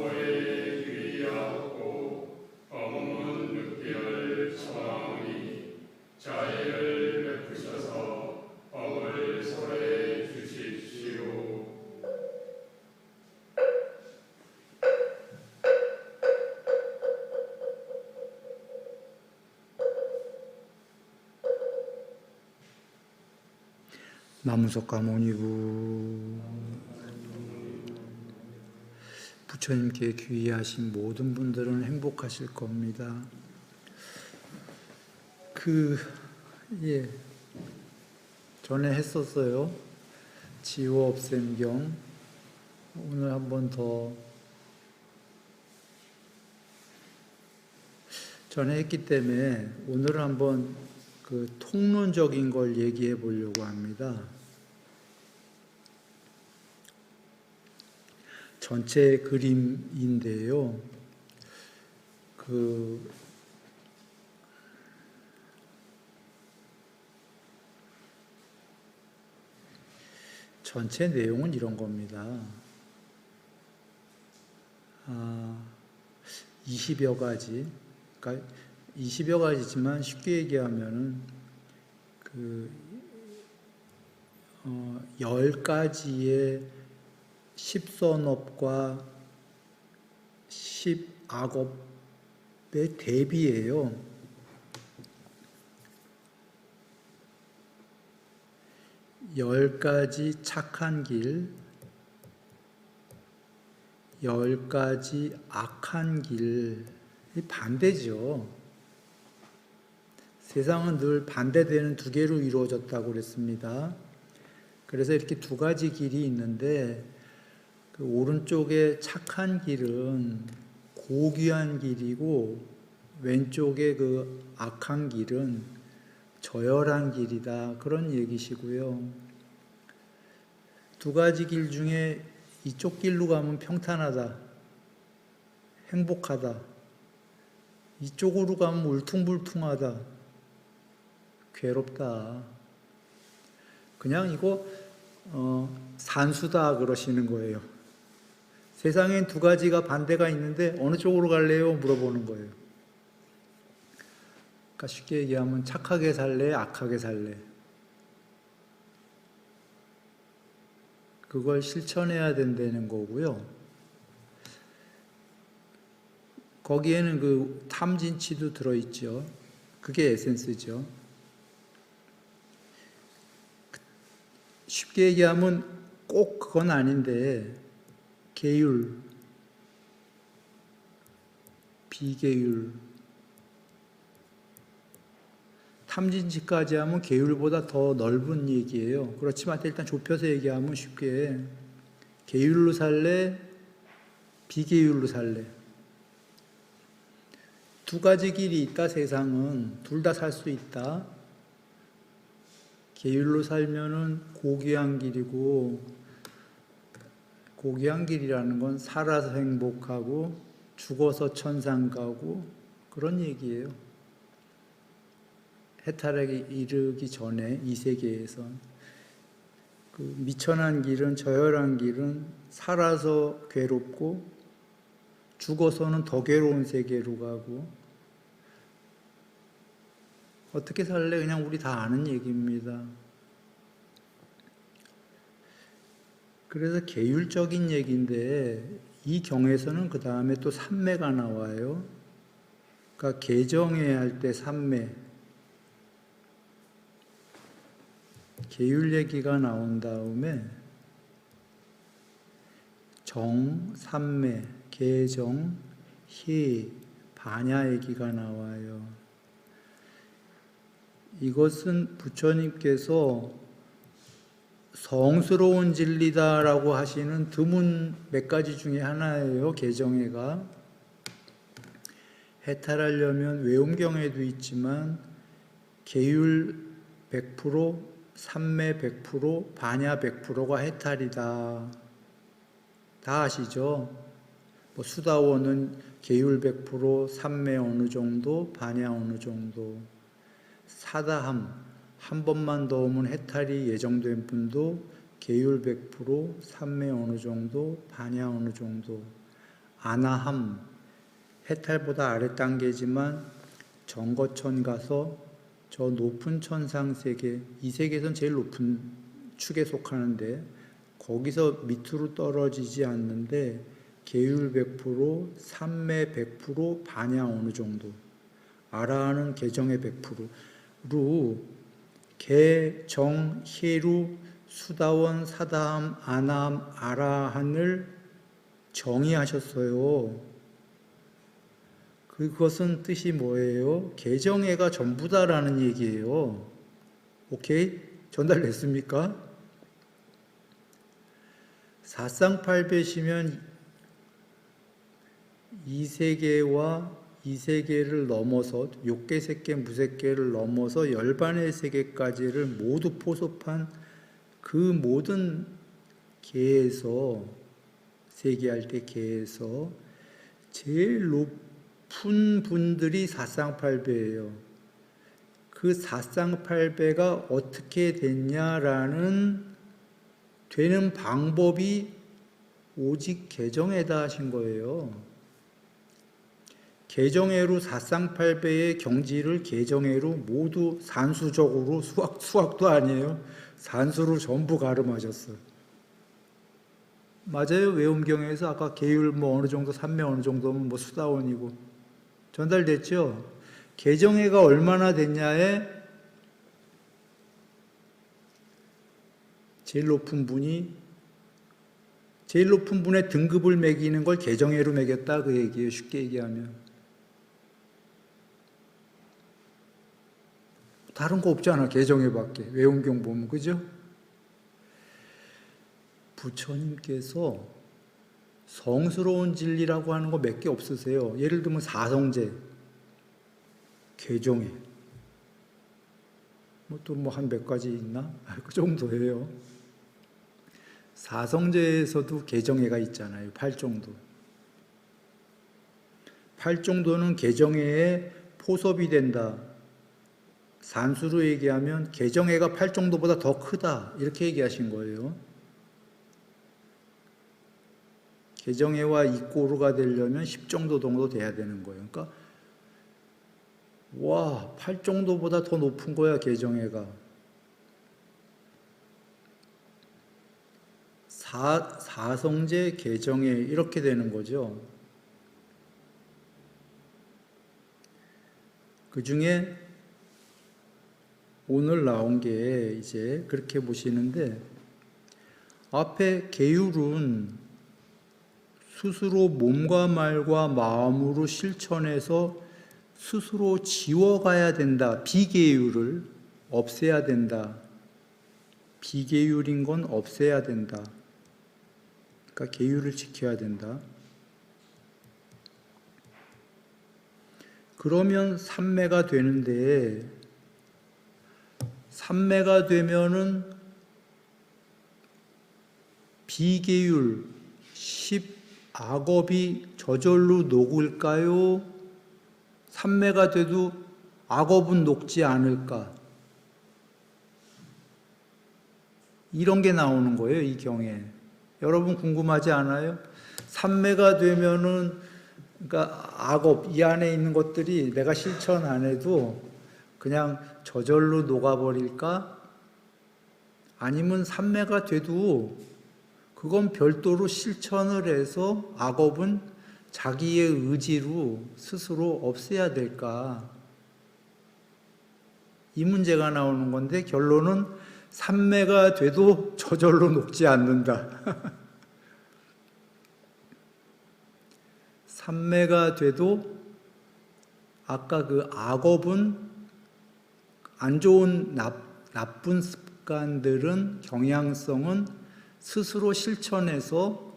성모에 귀하고 어머문 늑대를 청하오니 자애를 베푸셔서 법을 설해 주십시오. 나무석가모니부 부처님께 귀의하신 모든 분들은 행복하실 겁니다. 전에 했었어요. 지호업샘경. 오늘 한 번 더. 전에 했기 때문에 오늘은 한번 통론적인 걸 얘기해 보려고 합니다. 전체 그림인데요. 전체 내용은 이런 겁니다. 20여 가지, 그러니까 20여 가지지만 쉽게 얘기하면은 10가지의 10선업과 10악업의 대비예요. 10가지 착한 길, 10가지 악한 길, 반대죠. 세상은 늘 반대되는 두 개로 이루어졌다고 그랬습니다. 그래서 이렇게 두 가지 길이 있는데 오른쪽에 착한 길은 고귀한 길이고 왼쪽에 악한 길은 저열한 길이다, 그런 얘기시고요. 두 가지 길 중에 이쪽 길로 가면 평탄하다, 행복하다, 이쪽으로 가면 울퉁불퉁하다, 괴롭다. 그냥 이거 산수다 그러시는 거예요. 세상엔 두 가지가 반대가 있는데 어느 쪽으로 갈래요? 물어보는 거예요. 그러니까 쉽게 얘기하면 착하게 살래? 악하게 살래? 그걸 실천해야 된다는 거고요. 거기에는 탐진치도 들어있죠. 그게 에센스죠. 쉽게 얘기하면 꼭 그건 아닌데 계율, 비계율, 탐진치까지 하면 계율보다 더 넓은 얘기예요. 그렇지만 일단 좁혀서 얘기하면 쉽게 계율로 살래, 비계율로 살래. 두 가지 길이 있다. 세상은 둘 다 살 수 있다. 계율로 살면은 고귀한 길이고, 고귀한 길이라는 건 살아서 행복하고 죽어서 천상 가고 그런 얘기예요. 해탈하게 이르기 전에 이 세계에서 미천한 길은, 저열한 길은 살아서 괴롭고 죽어서는 더 괴로운 세계로 가고, 어떻게 살래? 그냥 우리 다 아는 얘기입니다. 그래서 계율적인 얘기인데 이 경에서는 그 다음에 또 삼매가 나와요. 그러니까 개정해야 할 때 삼매, 계율 얘기가 나온 다음에 정, 삼매, 개정, 희, 반야 얘기가 나와요. 이것은 부처님께서 성스러운 진리다라고 하시는 드문 몇 가지 중에 하나예요. 개정회가. 해탈하려면 외움경에도 있지만 계율 100%, 삼매 100%, 반야 100%가 해탈이다. 다 아시죠? 수다원은 계율 100%, 삼매 어느 정도, 반야 어느 정도. 사다함, 한 번만 더 오면 해탈이 예정된 분도 계율 100%, 삼매 어느 정도, 반야 어느 정도. 아나함, 해탈보다 아래 단계지만 정거천 가서 저 높은 천상세계, 이 세계에선 제일 높은 축에 속하는데 거기서 밑으로 떨어지지 않는데 계율 100%, 삼매 100%, 반야 어느 정도, 아라하는 개정의 100%로 개, 정, 혜루, 수다원, 사다함, 아나함, 아라한을 정의하셨어요. 그것은 뜻이 뭐예요? 개정애가 전부다라는 얘기예요. 오케이? 전달됐습니까? 사쌍팔배시면 이 세계와 이 세계를 넘어서 욕계, 색계, 무색계를 넘어서 열반의 세계까지를 모두 포섭한 그 모든 계에서, 세계할 때 계에서 제일 높은 분들이 사쌍팔배예요. 그 사쌍팔배가 어떻게 됐냐라는 되는 방법이 오직 개정애다 하신 거예요. 개정애로 사쌍팔배의 경지를 개정애로 모두 산수적으로, 수학도 아니에요. 산수로 전부 가름하셨어요. 맞아요. 외음경에서 아까 계율 뭐 어느 정도, 삼매 어느 정도면 뭐 수다원이고 전달됐죠. 개정애가 얼마나 됐냐에 제일 높은 분의 등급을 매기는 걸 개정애로 매겼다 그 얘기예요. 쉽게 얘기하면. 다른 거 없잖아. 개정애밖에. 외음경 보면. 그죠? 부처님께서 성스러운 진리라고 하는 거 몇 개 없으세요. 예를 들면 사성제, 개정애, 또 뭐 한 몇 가지 있나? 그 정도예요. 사성제에서도 개정애가 있잖아요. 8정도. 8정도는 개정애에 포섭이 된다. 산수로 얘기하면 개정애가 8정도보다 더 크다. 이렇게 얘기하신 거예요. 개정애와 이꼬르가 되려면 10정도 정도 돼야 되는 거예요. 그러니까 와, 8정도보다 더 높은 거야, 개정애가. 사성제, 개정애 이렇게 되는 거죠. 그 중에 오늘 나온 게 이제 그렇게 보시는데, 앞에 계율은 스스로 몸과 말과 마음으로 실천해서 스스로 지워가야 된다. 비계율을 없애야 된다. 비계율인 건 없애야 된다. 그러니까 계율을 지켜야 된다. 그러면 삼매가 되는데, 삼매가 되면은 비계율 10악업이 저절로 녹을까요? 삼매가 돼도 악업은 녹지 않을까? 이런 게 나오는 거예요, 이 경에. 여러분 궁금하지 않아요? 삼매가 되면은, 그러니까 악업, 이 안에 있는 것들이 내가 실천 안 해도 그냥 저절로 녹아버릴까? 아니면 삼매가 돼도 그건 별도로 실천을 해서 악업은 자기의 의지로 스스로 없애야 될까? 이 문제가 나오는 건데 결론은 삼매가 돼도 저절로 녹지 않는다. 삼매가 돼도 아까 그 악업은 안 좋은 나쁜 습관들은 경향성은 스스로 실천해서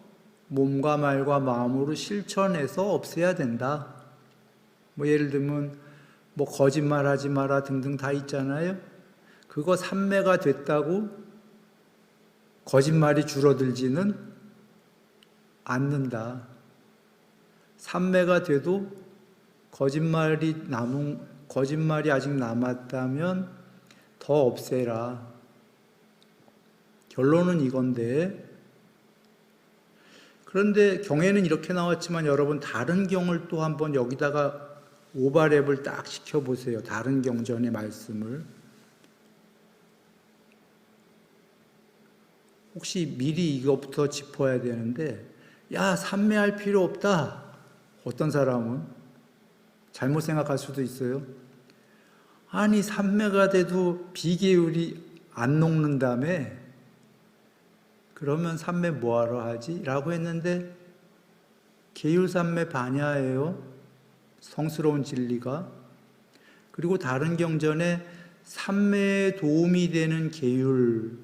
몸과 말과 마음으로 실천해서 없애야 된다. 뭐 예를 들면 뭐 거짓말하지 마라 등등 다 있잖아요. 그거 삼매가 됐다고 거짓말이 줄어들지는 않는다. 삼매가 돼도 거짓말이 아직 남았다면 더 없애라. 결론은 이건데, 그런데 경에는 이렇게 나왔지만 여러분 다른 경을 또 한번 여기다가 오버랩을 딱 시켜보세요. 다른 경전의 말씀을. 혹시 미리 이것부터 짚어야 되는데, 야, 삼매할 필요 없다. 어떤 사람은 잘못 생각할 수도 있어요. 아니, 삼매가 돼도 비계율이 안 녹는다며? 그러면 삼매 뭐하러 하지? 라고 했는데, 계율 삼매 반야예요. 성스러운 진리가. 그리고 다른 경전에 삼매에 도움이 되는 계율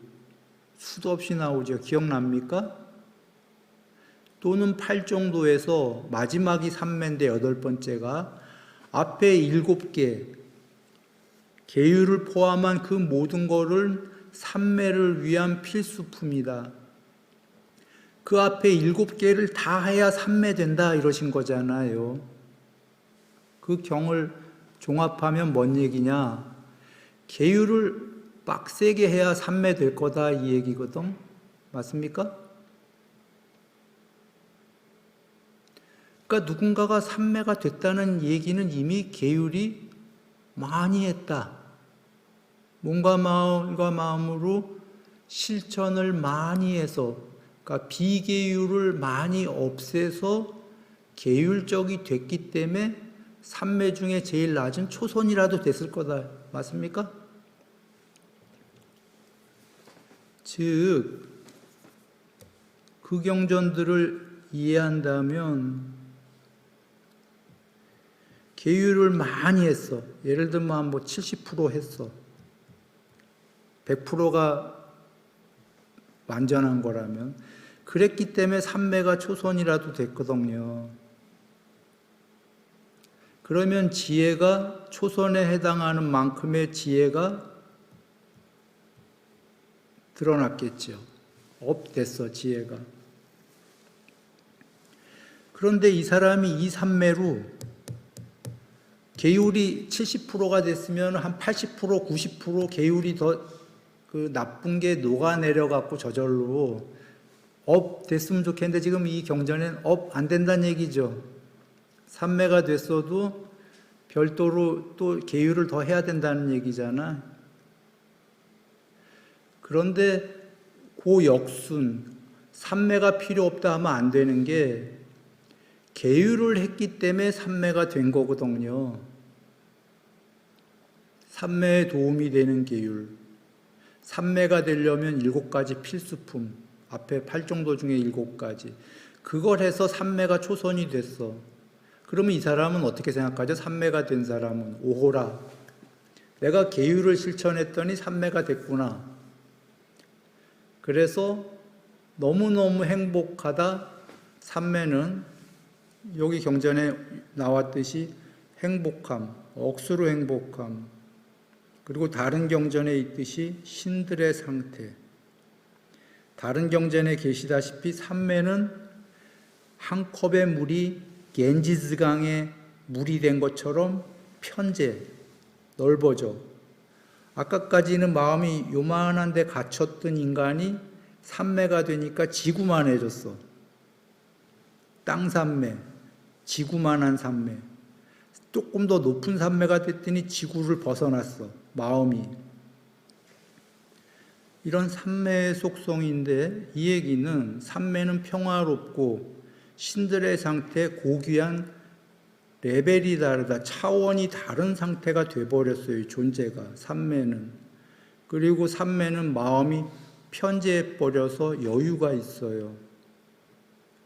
수도 없이 나오죠. 기억납니까? 또는 8정도에서 마지막이 3매인데 8번째가 앞에 7개 계율을 포함한 그 모든 것을 3매를 위한 필수품이다. 그 앞에 7개를 다 해야 3매 된다 이러신 거잖아요. 그 경을 종합하면 뭔 얘기냐? 계율을 빡세게 해야 3매 될 거다 이 얘기거든. 맞습니까? 그러니까 누군가가 3매가 됐다는 얘기는 이미 계율이 많이 했다. 몸과 마음으로 실천을 많이 해서, 그러니까 비계율을 많이 없애서 계율적이 됐기 때문에 3매 중에 제일 낮은 초선이라도 됐을 거다. 맞습니까? 즉, 그 경전들을 이해한다면 계율을 많이 했어. 예를 들면 뭐 70% 했어. 100%가 완전한 거라면. 그랬기 때문에 3매가 초선이라도 됐거든요. 그러면 지혜가 초선에 해당하는 만큼의 지혜가 드러났겠죠. 업됐어, 지혜가. 그런데 이 사람이 이 3매로 계율이 70%가 됐으면 한 80%, 90% 계율이 더 그 나쁜 게 녹아내려갖고 저절로 업 됐으면 좋겠는데 지금 이 경전엔 업 안 된다는 얘기죠. 3매가 됐어도 별도로 또 계율을 더 해야 된다는 얘기잖아. 그런데 그 역순, 3매가 필요 없다 하면 안 되는 게 계율을 했기 때문에 3매가 된 거거든요. 3매에 도움이 되는 계율. 3매가 되려면 7가지 필수품, 앞에 8정도 중에 7가지. 그걸 해서 3매가 초선이 됐어. 그러면 이 사람은 어떻게 생각하죠? 3매가 된 사람은 오호라. 내가 계율을 실천했더니 3매가 됐구나. 그래서 너무너무 행복하다. 3매는 여기 경전에 나왔듯이 행복함, 억수로 행복함, 그리고 다른 경전에 있듯이 신들의 상태. 다른 경전에 계시다시피 3매는 한 컵의 물이 겐지스강의 물이 된 것처럼 편재, 넓어져. 아까까지는 마음이 요만한 데 갇혔던 인간이 3매가 되니까 지구만해졌어. 땅 3매, 지구만한 3매. 조금 더 높은 3매가 됐더니 지구를 벗어났어. 마음이. 이런 3매의 속성인데 이 얘기는 3매는 평화롭고 신들의 상태, 고귀한 레벨이 다르다. 차원이 다른 상태가 돼버렸어요. 존재가. 3매는. 그리고 3매는 마음이 편재해버려서 여유가 있어요.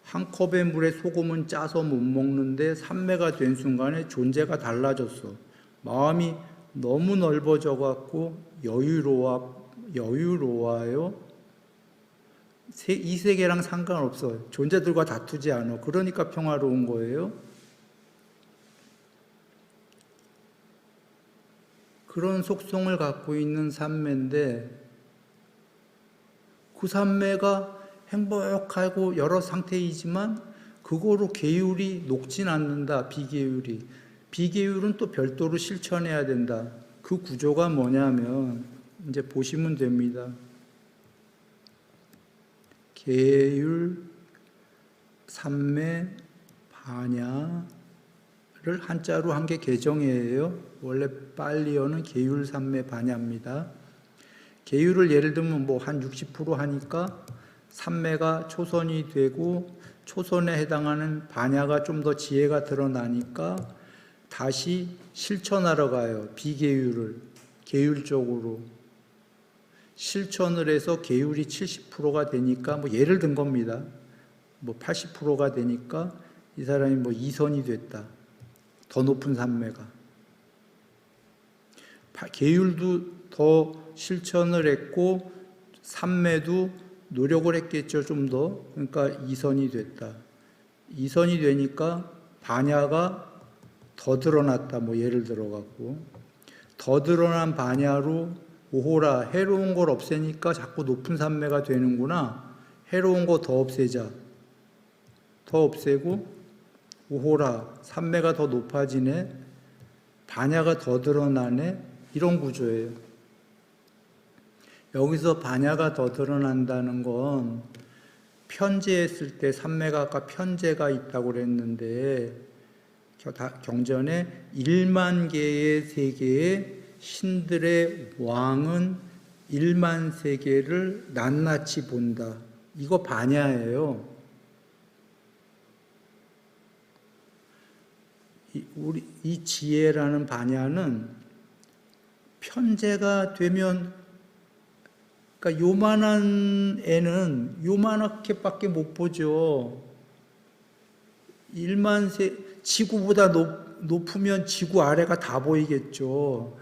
한 컵의 물에 소금은 짜서 못 먹는데 3매가 된 순간에 존재가 달라졌어. 마음이 너무 넓어져 갖고 여유로워요. 이 세계랑 상관없어. 존재들과 다투지 않아. 그러니까 평화로운 거예요. 그런 속성을 갖고 있는 3매인데 그 3매가 행복하고 여러 상태이지만 그거로 계율이 녹진 않는다. 비계율이. 비계율은 또 별도로 실천해야 된다. 그 구조가 뭐냐면 이제 보시면 됩니다. 계율, 삼매 반야를 한자로 한 게 개정이에요. 원래 빨리어는 계율 삼매 반야입니다. 계율을 예를 들면 뭐 한 60% 하니까 삼매가 초선이 되고 초선에 해당하는 반야가 좀 더 지혜가 드러나니까 다시 실천하러 가요. 비계율을 계율적으로 실천을 해서 계율이 70%가 되니까 뭐 예를 든 겁니다. 뭐 80%가 되니까 이 사람이 뭐 2선이 됐다. 더 높은 삼매가. 계율도 더 실천을 했고 삼매도 노력을 했겠죠. 좀 더. 그러니까 2선이 됐다. 2선이 되니까 반야가 더 드러났다. 뭐 예를 들어 갖고 더 드러난 반야로 오호라 해로운 걸 없애니까 자꾸 높은 삼매가 되는구나. 해로운 거 더 없애자. 더 없애고 오호라 삼매가 더 높아지네. 반야가 더 드러나네. 이런 구조예요. 여기서 반야가 더 드러난다는 건 편제했을 때 삼매가 아까 편제가 있다고 그랬는데 경전에 1만 개의 세계에 신들의 왕은 1만 세계를 낱낱이 본다. 이거 반야예요. 이 지혜라는 반야는 편제가 되면 그러니까 요만한 애는 요만하게밖에 못 보죠. 1만 세 지구보다 높으면 지구 아래가 다 보이겠죠.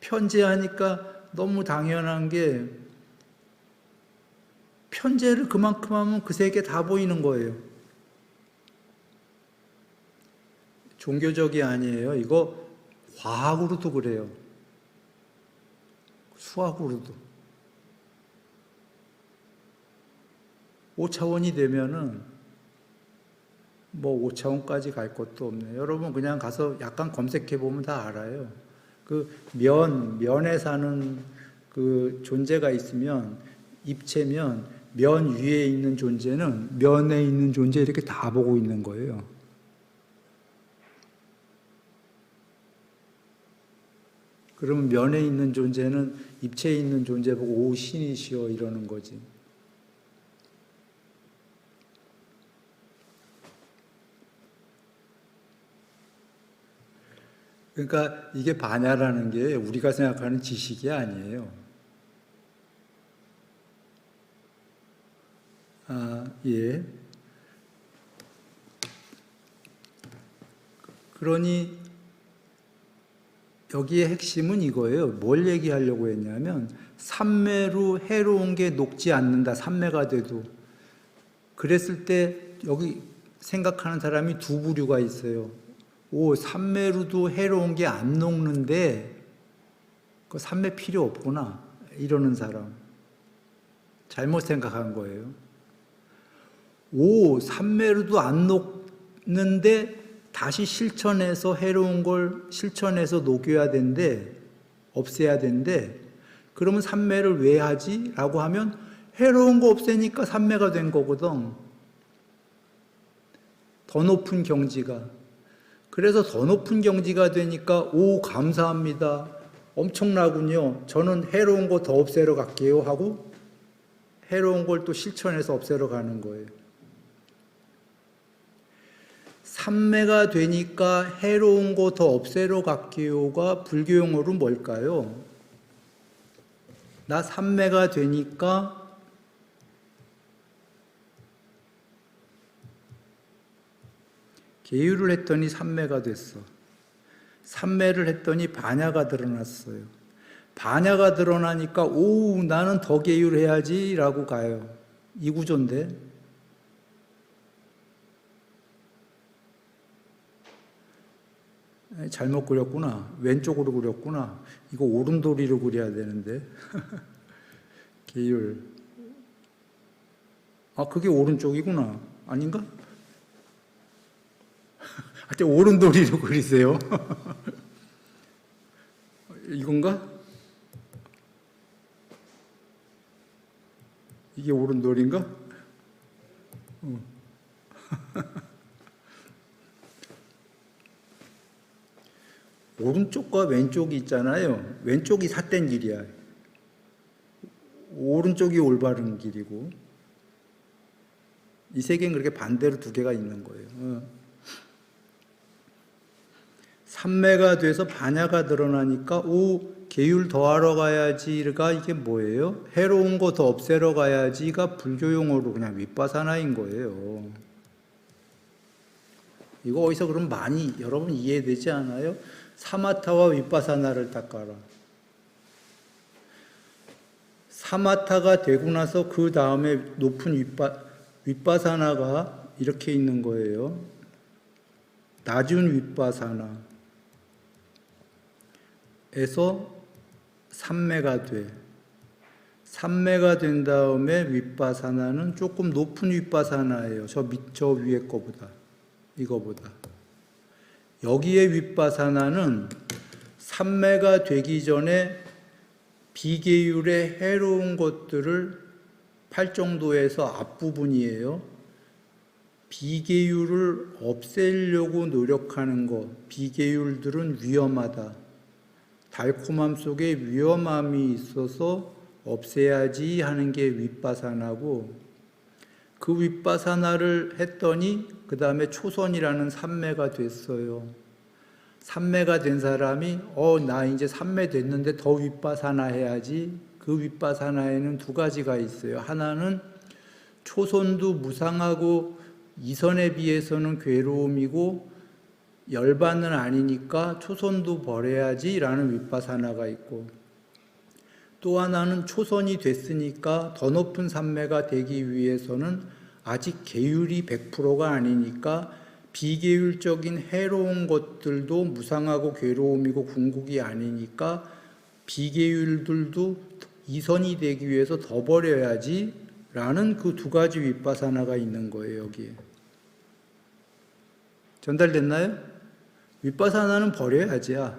편제하니까 너무 당연한 게 편제를 그만큼 하면 그 세계 다 보이는 거예요. 종교적이 아니에요. 이거 과학으로도 그래요. 수학으로도. 5차원이 되면은 뭐 5차원까지 갈 것도 없네요. 여러분 그냥 가서 약간 검색해 보면 다 알아요. 그 면에 사는 그 존재가 있으면 입체면 면 위에 있는 존재는 면에 있는 존재 이렇게 다 보고 있는 거예요. 그러면 면에 있는 존재는 입체에 있는 존재 보고 오 신이시여 이러는 거지. 그러니까 이게 반야라는 게 우리가 생각하는 지식이 아니에요. 예. 그러니 여기의 핵심은 이거예요. 뭘 얘기하려고 했냐면 삼매로 해로운 게 녹지 않는다. 삼매가 돼도. 그랬을 때 여기 생각하는 사람이 두 부류가 있어요. 삼매로도 해로운 게 안 녹는데 그 삼매 필요 없구나 이러는 사람. 잘못 생각한 거예요. 삼매로도 안 녹는데 다시 실천해서 해로운 걸 실천해서 녹여야 된대. 없애야 된대. 그러면 삼매를 왜 하지? 라고 하면 해로운 거 없애니까 삼매가 된 거거든. 더 높은 경지가. 그래서 더 높은 경지가 되니까 감사합니다. 엄청나군요. 저는 해로운 거 더 없애러 갈게요 하고 해로운 걸 또 실천해서 없애러 가는 거예요. 삼매가 되니까 해로운 거 더 없애러 갈게요가 불교 용어로 뭘까요? 나 삼매가 되니까 계율을 했더니 삼매가 됐어. 삼매를 했더니 반야가 드러났어요. 반야가 드러나니까 나는 더 계율해야지 라고 가요. 이 구조인데. 잘못 그렸구나. 왼쪽으로 그렸구나. 이거 오른도리로 그려야 되는데. 계율. 그게 오른쪽이구나. 아닌가? 하여튼 오른도리로 그리세요. 이건가? 이게 오른도리인가? 오른쪽과 왼쪽이 있잖아요. 왼쪽이 삿된 길이야. 오른쪽이 올바른 길이고, 이 세 개는 그렇게 반대로 두 개가 있는 거예요. 삼매가 돼서 반야가 드러나니까 계율 더하러 가야지가 이게 뭐예요? 해로운 거 더 없애러 가야지가 불교 용어로 그냥 윗바사나인 거예요. 이거 어디서 그럼 많이 여러분 이해되지 않아요? 사마타와 윗바사나를 닦아라. 사마타가 되고 나서 그 다음에 높은 윗바사나가 이렇게 있는 거예요. 낮은 윗바사나 에서 삼매가 돼. 삼매가 된 다음에 윗바사나는 조금 높은 윗바사나예요. 저 위에 거보다. 이거보다. 여기에 윗바사나는 삼매가 되기 전에 비계율의 해로운 것들을 팔정도에서 앞부분이에요. 비계율을 없애려고 노력하는 것. 비계율들은 위험하다. 달콤함 속에 위험함이 있어서 없애야지 하는 게 윗바사나고, 그 윗바사나를 했더니 그 다음에 초선이라는 삼매가 됐어요. 삼매가 된 사람이 나 이제 삼매 됐는데 더 윗바사나 해야지. 그 윗바사나에는 두 가지가 있어요. 하나는 초선도 무상하고 이선에 비해서는 괴로움이고 열반은 아니니까 초선도 버려야지 라는 윗바사나가 있고, 또 하나는 초선이 됐으니까 더 높은 삼매가 되기 위해서는 아직 계율이 100%가 아니니까 비계율적인 해로운 것들도 무상하고 괴로움이고 궁극이 아니니까 비계율들도 이선이 되기 위해서 더 버려야지 라는 그 두 가지 윗바사나가 있는 거예요. 여기에 전달됐나요? 윗바사나는 버려야지야.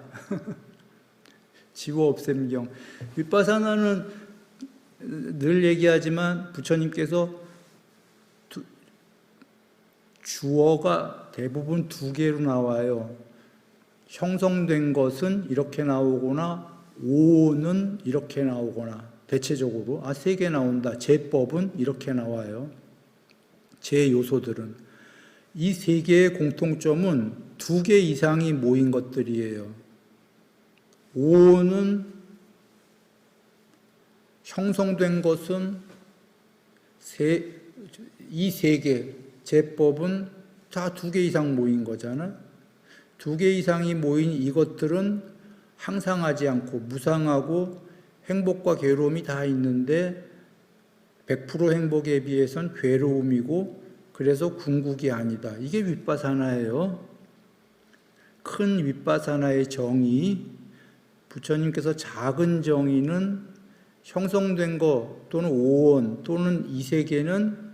지워 없앰경. 윗바사나는 늘 얘기하지만 부처님께서 주어가 대부분 두 개로 나와요. 형성된 것은 이렇게 나오거나 오는 이렇게 나오거나, 대체적으로 세 개 나온다. 제법은 이렇게 나와요. 제 요소들은 이 세 개의 공통점은 두 개 이상이 모인 것들이에요. 오는 형성된 것은 이 세 개, 제법은 다 두 개 이상 모인 거잖아. 두 개 이상이 모인 이것들은 항상하지 않고 무상하고 행복과 괴로움이 다 있는데 100% 행복에 비해선 괴로움이고, 그래서 궁극이 아니다. 이게 윗바사나예요. 큰 윗바사나의 정의, 부처님께서 작은 정의는 형성된 것 또는 오원 또는 이 세계는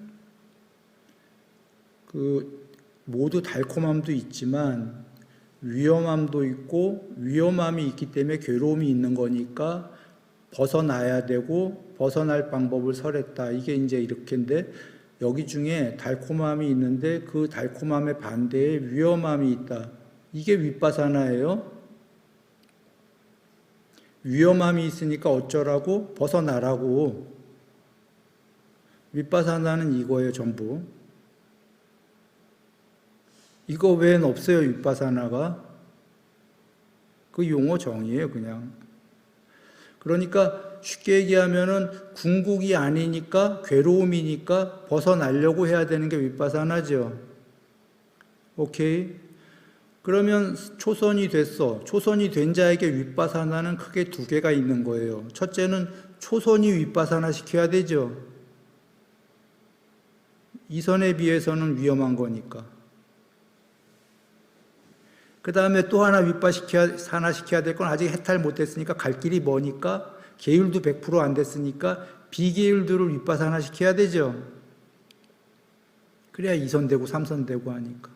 모두 달콤함도 있지만 위험함도 있고, 위험함이 있기 때문에 괴로움이 있는 거니까 벗어나야 되고 벗어날 방법을 설했다. 이게 이제 이렇게인데, 여기 중에 달콤함이 있는데 그 달콤함의 반대에 위험함이 있다. 이게 윗바사나예요. 위험함이 있으니까 어쩌라고? 벗어나라고. 윗바사나는 이거예요, 전부. 이거 외엔 없어요, 윗바사나가. 그 용어 정의예요, 그냥. 그러니까 쉽게 얘기하면은 궁극이 아니니까 괴로움이니까 벗어나려고 해야 되는 게 윗바사나죠. 오케이? 그러면 초선이 됐어. 초선이 된 자에게 윗바사나는 크게 두 개가 있는 거예요. 첫째는 초선이 윗바사나 시켜야 되죠. 이선에 비해서는 위험한 거니까. 그 다음에 또 하나 윗바사나 시켜야 될 건 아직 해탈 못했으니까 갈 길이 머니까, 계율도 100% 안 됐으니까 비계율들을 윗바사나 시켜야 되죠. 그래야 2선 되고 3선 되고 하니까.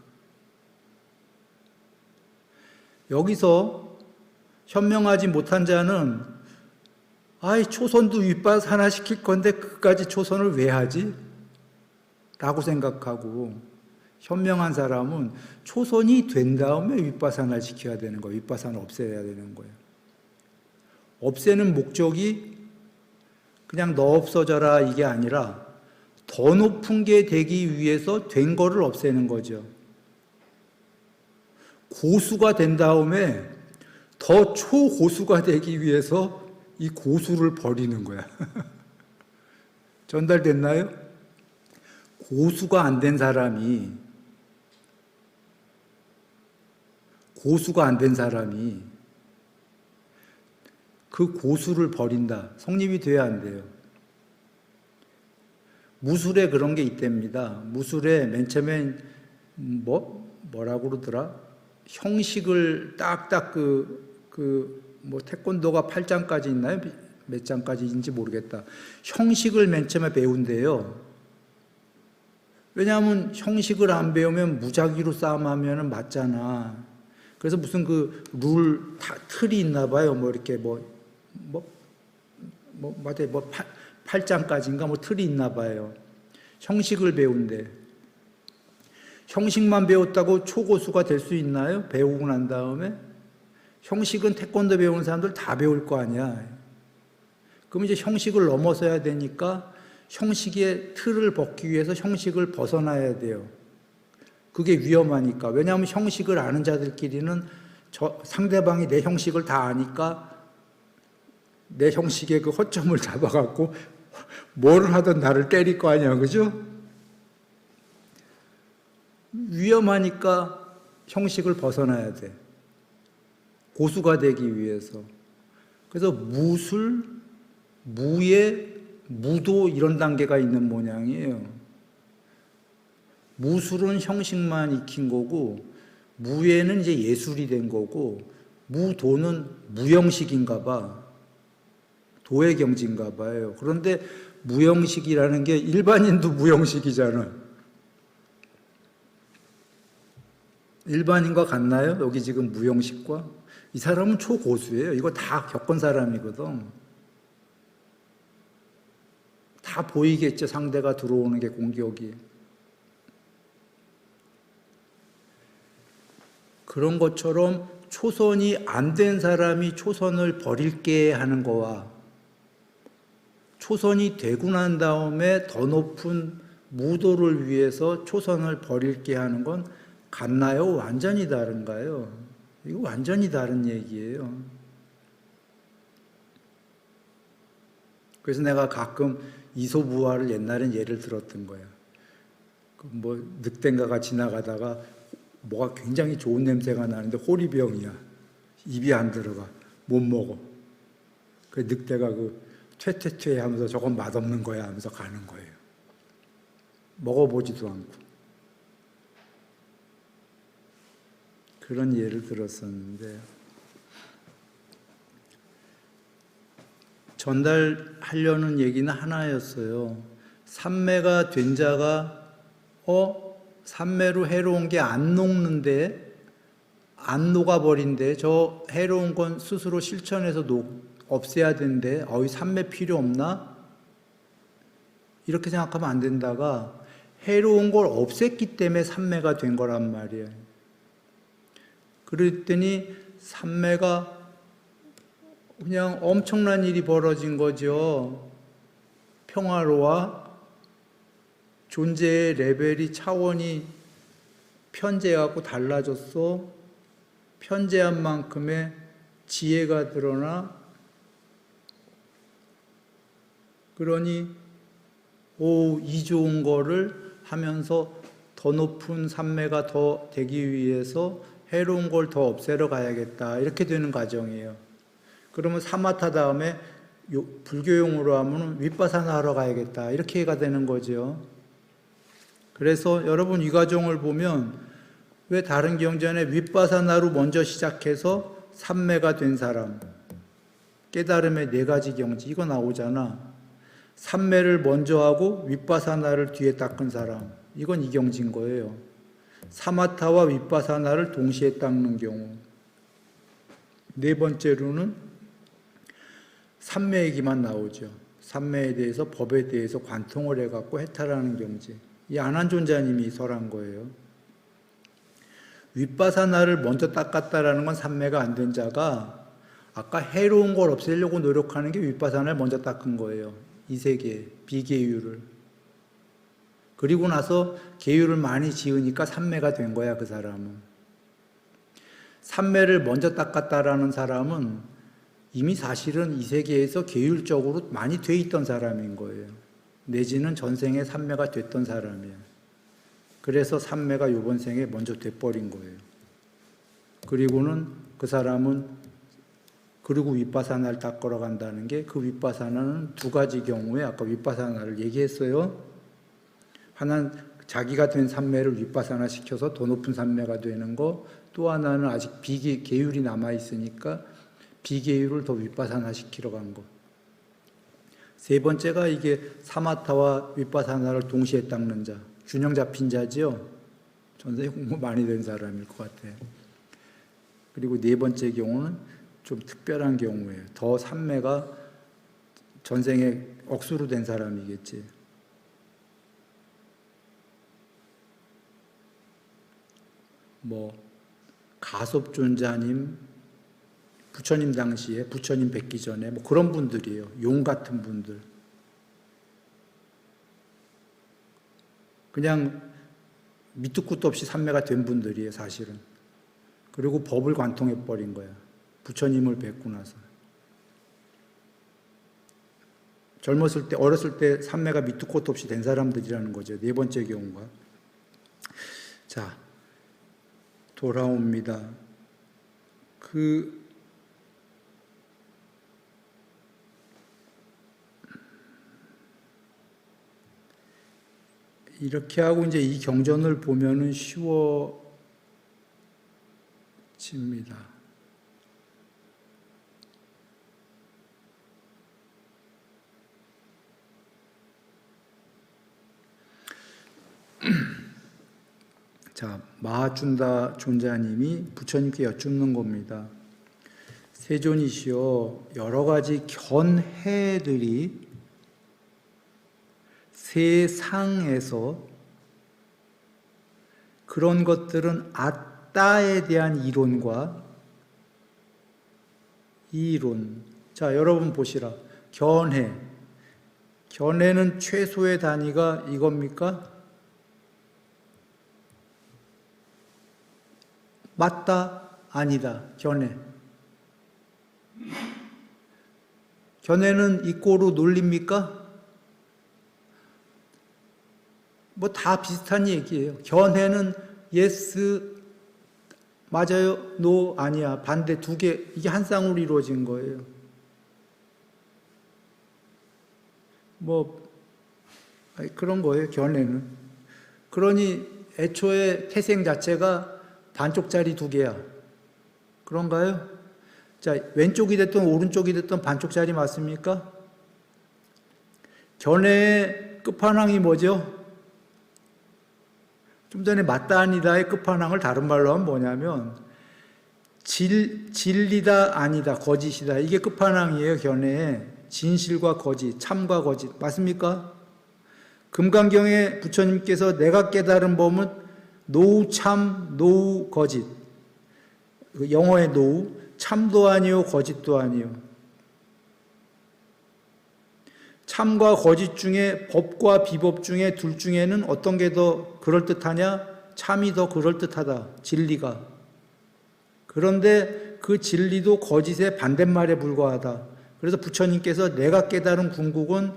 여기서 현명하지 못한 자는 초선도 윗바사나 시킬 건데 그까지 초선을 왜 하지? 라고 생각하고, 현명한 사람은 초선이 된 다음에 윗바사나를 지켜야 되는 거예요. 윗바사나를 없애야 되는 거예요. 없애는 목적이 그냥 너 없어져라 이게 아니라 더 높은 게 되기 위해서 된 거를 없애는 거죠. 고수가 된 다음에 더 초고수가 되기 위해서 이 고수를 버리는 거야. 전달됐나요? 고수가 안 된 사람이 그 고수를 버린다. 성립이 돼야 안 돼요. 무술에 그런 게 있답니다. 무술에 맨 처음엔 뭐라고 그러더라? 형식을 딱딱 태권도가 8장까지 있나요? 몇 장까지인지 모르겠다. 형식을 맨 처음에 배운대요. 왜냐하면 형식을 안 배우면 무작위로 싸움하면 맞잖아. 그래서 무슨 틀이 있나 봐요. 이렇게 8장까지인가 틀이 있나 봐요. 형식을 배운대. 형식만 배웠다고 초고수가 될 수 있나요? 배우고 난 다음에? 형식은 태권도 배우는 사람들 다 배울 거 아니야. 그럼 이제 형식을 넘어서야 되니까 형식의 틀을 벗기 위해서 형식을 벗어나야 돼요. 그게 위험하니까. 왜냐하면 형식을 아는 자들끼리는 상대방이 내 형식을 다 아니까 내 형식의 그 허점을 잡아갖고 뭘 하든 나를 때릴 거 아니야. 그죠? 위험하니까 형식을 벗어나야 돼. 고수가 되기 위해서. 그래서 무술, 무예, 무도 이런 단계가 있는 모양이에요. 무술은 형식만 익힌 거고, 무예는 이제 예술이 된 거고, 무도는 무형식인가 봐. 도의 경지인가 봐요. 그런데 무형식이라는 게 일반인도 무형식이잖아. 일반인과 같나요? 여기 지금 무형식과? 이 사람은 초고수예요. 이거 다 겪은 사람이거든. 다 보이겠죠. 상대가 들어오는 게 공격이. 그런 것처럼 초선이 안 된 사람이 초선을 버릴게 하는 거와 초선이 되고 난 다음에 더 높은 무도를 위해서 초선을 버릴게 하는 건 같나요? 완전히 다른가요? 이거 완전히 다른 얘기예요. 그래서 내가 가끔 이소부화를 옛날엔 예를 들었던 거야. 늑대인가가 지나가다가 뭐가 굉장히 좋은 냄새가 나는데 호리병이야. 입이 안 들어가. 못 먹어. 그 늑대가 퇴퇴퇴 하면서 저건 맛없는 거야 하면서 가는 거예요. 먹어보지도 않고. 그런 예를 들었었는데 전달하려는 얘기는 하나였어요. 삼매가 된 자가 삼매로 해로운 게 안 녹는데 안 녹아버린데 저 해로운 건 스스로 실천해서 없애야 되는데 이 삼매 필요 없나? 이렇게 생각하면 안 된다가 해로운 걸 없앴기 때문에 삼매가 된 거란 말이에요. 그랬더니 삼매가 그냥 엄청난 일이 벌어진 거죠. 평화로와 존재의 레벨이 차원이 편재하고 달라졌어. 편재한 만큼의 지혜가 드러나. 그러니 이 좋은 거를 하면서 더 높은 삼매가 더 되기 위해서 해로운 걸 더 없애러 가야겠다. 이렇게 되는 과정이에요. 그러면 사마타 다음에 불교용으로 하면 윗바사나 하러 가야겠다. 이렇게가 되는 거죠. 그래서 여러분 이 과정을 보면 왜 다른 경전에 윗바사나로 먼저 시작해서 삼매가 된 사람, 깨달음의 4가지 경지 이거 나오잖아. 삼매를 먼저 하고 윗바사나를 뒤에 닦은 사람, 이건 이 경지인 거예요. 사마타와 윗바사나를 동시에 닦는 경우. 4번째로는 삼매 얘기만 나오죠. 삼매에 대해서 법에 대해서 관통을 해갖고 해탈하는 경지. 이 안한존자님이 설한 거예요. 윗바사나를 먼저 닦았다라는 건 삼매가 안 된 자가 아까 해로운 걸 없애려고 노력하는 게 윗바사나를 먼저 닦은 거예요. 이 세계 비계율을. 그리고 나서 계율을 많이 지으니까 삼매가 된 거야, 그 사람은. 삼매를 먼저 닦았다라는 사람은 이미 사실은 이 세계에서 계율적으로 많이 돼 있던 사람인 거예요. 내지는 전생에 삼매가 됐던 사람이에요. 그래서 삼매가 이번 생에 먼저 돼버린 거예요. 그리고는 그 사람은 그리고 윗바사나를 닦으러 간다는 게, 그 윗바사나는 두 가지 경우에 아까 윗바사나를 얘기했어요. 하나는 자기가 된 삼매를 윗바사나 시켜서 더 높은 삼매가 되는 거, 또 하나는 아직 비계율이 남아있으니까 비계율을 더 윗바사나 시키러 간 거. 세 번째가 이게 사마타와 윗바사나를 동시에 닦는 자, 균형 잡힌 자지요. 전생에 공부 많이 된 사람일 것 같아요. 그리고 네 번째 경우는 좀 특별한 경우예요. 더 삼매가 전생에 억수로 된 사람이겠지. 뭐 가섭존자님, 부처님 당시에, 부처님 뵙기 전에 뭐 그런 분들이에요. 용 같은 분들. 그냥 밑도 끝도 없이 삼매가 된 분들이에요, 사실은. 그리고 법을 관통해 버린 거야. 부처님을 뵙고 나서. 젊었을 때, 어렸을 때 삼매가 밑도 끝도 없이 된 사람들이라는 거죠. 네 번째 경우가. 자, 돌아옵니다. 이렇게 하고 이제 이 경전을 보면은 쉬워집니다. 자, 마하춘다 존자님이 부처님께 여쭙는 겁니다. 세존이시여, 여러 가지 견해들이 세상에서 그런 것들은 아따에 대한 이론과 이론. 자, 여러분 보시라. 견해. 견해는 최소의 단위가 이겁니까? 맞다, 아니다. 견해. 견해는 이꼬로 논리입니까? 뭐 다 비슷한 얘기예요. 견해는 yes, 맞아요, no, 아니야, 반대 두 개, 이게 한 쌍으로 이루어진 거예요. 뭐 그런 거예요, 견해는. 그러니 애초에 태생 자체가 반쪽짜리 두 개야. 그런가요? 자, 왼쪽이 됐든 오른쪽이 됐든 반쪽짜리 맞습니까? 견해의 끝판왕이 뭐죠? 좀 전에 맞다 아니다의 끝판왕을 다른 말로 하면 뭐냐면 진리다 아니다 거짓이다, 이게 끝판왕이에요. 견해의 진실과 거짓, 참과 거짓, 맞습니까? 금강경에 부처님께서 내가 깨달은 법은 노우 참, 노우 거짓, 영어의 노우, 참도 아니요 거짓도 아니요. 참과 거짓 중에, 법과 비법 중에 둘 중에는 어떤 게 더 그럴듯하냐? 참이 더 그럴듯하다, 진리가. 그런데 그 진리도 거짓의 반대말에 불과하다. 그래서 부처님께서 내가 깨달은 궁극은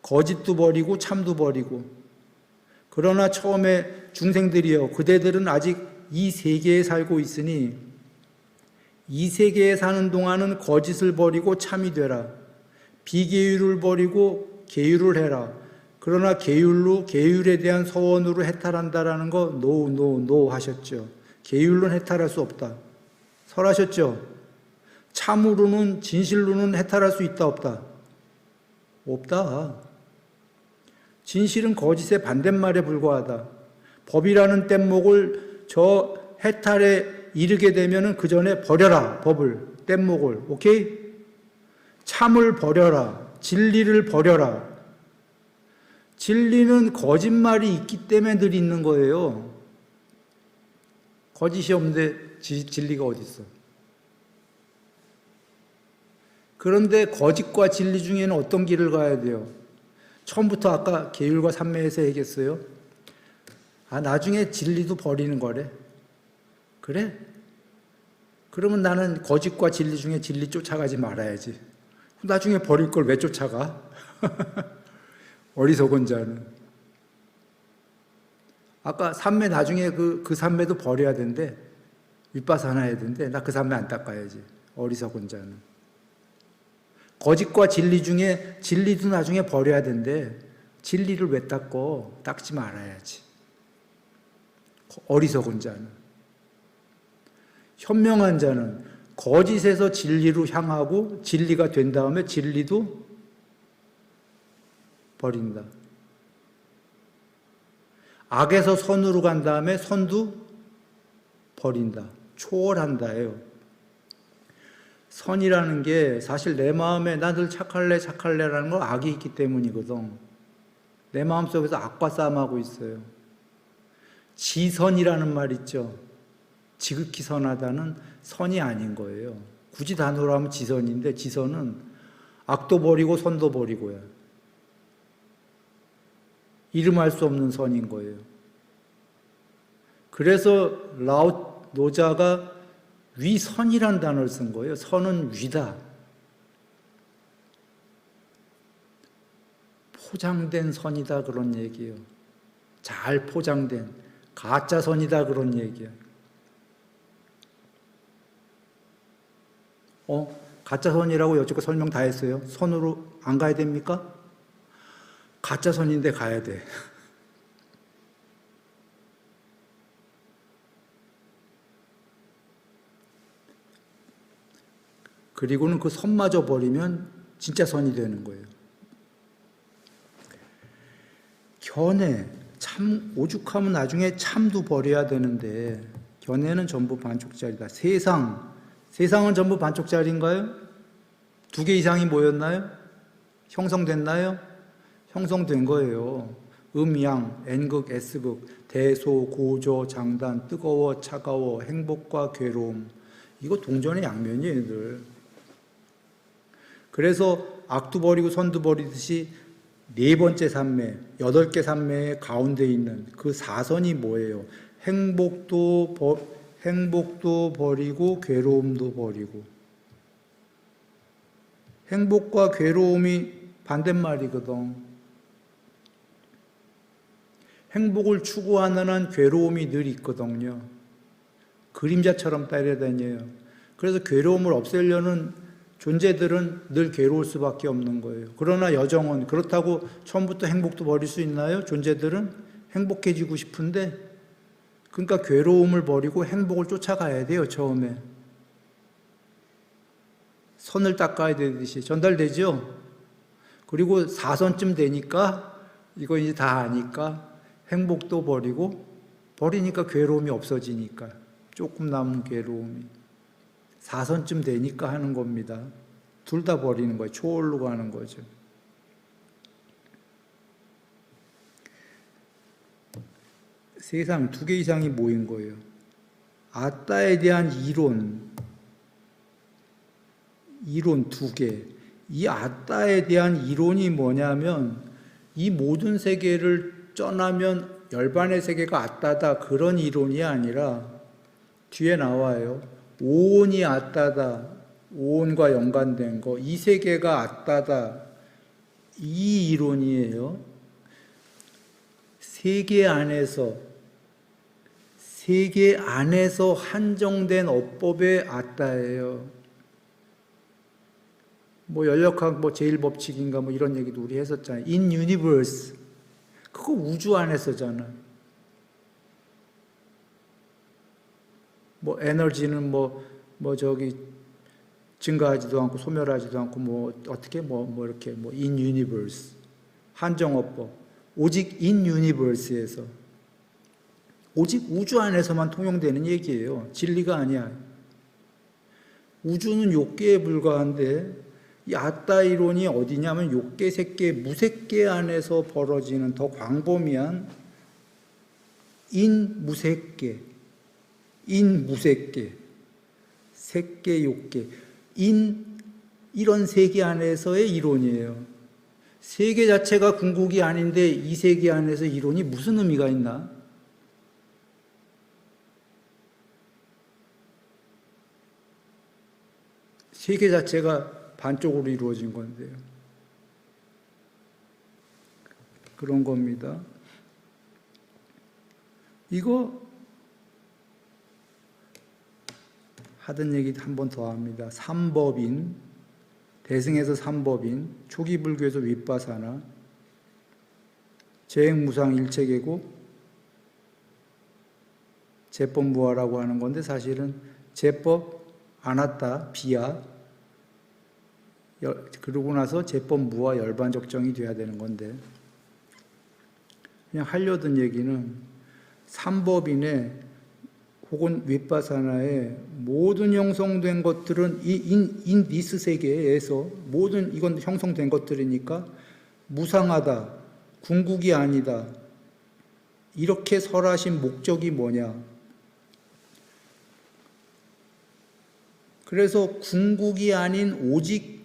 거짓도 버리고 참도 버리고, 그러나 처음에 중생들이여, 그대들은 아직 이 세계에 살고 있으니 이 세계에 사는 동안은 거짓을 버리고 참이 되라. 비계율을 버리고 계율을 해라. 그러나 계율에 대한 서원으로 해탈한다라는 거 노 하셨죠. 계율로는 해탈할 수 없다. 설하셨죠. 참으로는, 진실로는 해탈할 수 있다 없다? 없다. 진실은 거짓의 반대말에 불과하다. 법이라는 뗏목을 저 해탈에 이르게 되면은 그 전에 버려라, 법을, 뗏목을. 오케이? 참을 버려라. 진리를 버려라. 진리는 거짓말이 있기 때문에 늘 있는 거예요. 거짓이 없는데 진리가 어디 있어? 그런데 거짓과 진리 중에는 어떤 길을 가야 돼요? 처음부터 아까 계율과 삼매에서 얘기했어요. 나중에 진리도 버리는 거래. 그래? 그러면 나는 거짓과 진리 중에 진리 쫓아가지 말아야지. 나중에 버릴 걸 왜 쫓아가? 어리석은 자는. 아까 삼매 나중에 그 삼매도 버려야 된대. 윗바사나 해야 된대. 나 그 삼매 안 닦아야지. 어리석은 자는. 거짓과 진리 중에 진리도 나중에 버려야 된대. 진리를 왜 닦고? 닦지 말아야지. 어리석은 자는. 현명한 자는 거짓에서 진리로 향하고 진리가 된 다음에 진리도 버린다. 악에서 선으로 간 다음에 선도 버린다. 초월한다예요. 선이라는 게 사실 내 마음에 나 늘 착할래라는 건 악이 있기 때문이거든. 내 마음속에서 악과 싸움하고 있어요. 지선이라는 말 있죠. 지극히 선하다는 선이 아닌 거예요. 굳이 단어로 하면 지선인데 지선은 악도 버리고 선도 버리고요. 이름할 수 없는 선인 거예요. 그래서 노자가 위선이란 단어를 쓴 거예요. 선은 위다. 포장된 선이다 그런 얘기예요. 잘 포장된 가짜 선이다 그런 얘기예요. 가짜 선이라고 여태껏 설명 다 했어요. 선으로 안 가야 됩니까? 가짜 선인데 가야 돼. 그리고는 그 선마저 버리면 진짜 선이 되는 거예요. 견해, 참 오죽하면 나중에 참도 버려야 되는데 견해는 전부 반쪽짜리다. 세상은 전부 반쪽짜리인가요? 2개 이상이 모였나요? 형성됐나요? 형성된 거예요. 음양, N극, S극, 대소, 고조, 장단, 뜨거워, 차가워, 행복과 괴로움. 이거 동전의 양면이에요, 늘. 그래서 악도 버리고 선도 버리듯이 4번째 산매, 8개 산매의 가운데 있는 그 사선이 뭐예요? 행복도 버리고 괴로움도 버리고. 행복과 괴로움이 반대말이거든. 행복을 추구하는 한 괴로움이 늘 있거든요. 그림자처럼 따라다녀요. 그래서 괴로움을 없애려는 존재들은 늘 괴로울 수밖에 없는 거예요. 그러나 여정은 그렇다고 처음부터 행복도 버릴 수 있나요? 존재들은 행복해지고 싶은데 그러니까 괴로움을 버리고 행복을 쫓아가야 돼요. 처음에. 선을 닦아야 되듯이 전달되죠? 그리고 4선쯤 되니까 이거 이제 다 아니까 행복도 버리니까 괴로움이 없어지니까 조금 남은 괴로움이 4선쯤 되니까 하는 겁니다. 둘 다 버리는 거예요. 초월로 가는 거죠. 세상 2개 이상이 모인 거예요. 아따에 대한 이론 2개. 이 아따에 대한 이론이 뭐냐면 이 모든 세계를 쪄나면 열반의 세계가 아따다 그런 이론이 아니라 뒤에 나와요. 오온이 아따다. 오온과 연관된 거. 이 세계가 아따다. 이 이론이에요. 세계 안에서 한정된 어법의 아따예요. 연력학 제1법칙인가 이런 얘기도 우리 했었잖아요. In universe. 그거 우주 안에서잖아. 에너지는 증가하지도 않고 소멸하지도 않고 어떻게 이렇게 in universe. 한정어법. 오직 in universe에서. 오직 우주 안에서만 통용되는 얘기예요. 진리가 아니야. 우주는 요계에 불과한데 이 아따 이론이 어디냐면 욕계, 색계, 무색계 안에서 벌어지는 더 광범위한 인무색계, 인무색계, 색계, 욕계, 이런 세계 안에서의 이론이에요. 세계 자체가 궁극이 아닌데 이 세계 안에서 이론이 무슨 의미가 있나? 세계 자체가 반쪽으로 이루어진 건데요. 그런 겁니다. 이거 하던 얘기 한 번 더 합니다. 삼법인, 대승에서 삼법인, 초기 불교에서 윗바사나, 재행무상 일체계고, 제법무아라고 하는 건데 사실은 제법 아나tta 비야, 그러고 나서 제법무아 열반적정이 돼야 되는 건데, 그냥 하려던 얘기는 삼법인의 혹은 윗바사나의 모든 형성된 것들은 인 디스 세계에서 모든 이건 형성된 것들이니까 무상하다, 궁극이 아니다. 이렇게 설하신 목적이 뭐냐? 그래서 궁극이 아닌 오직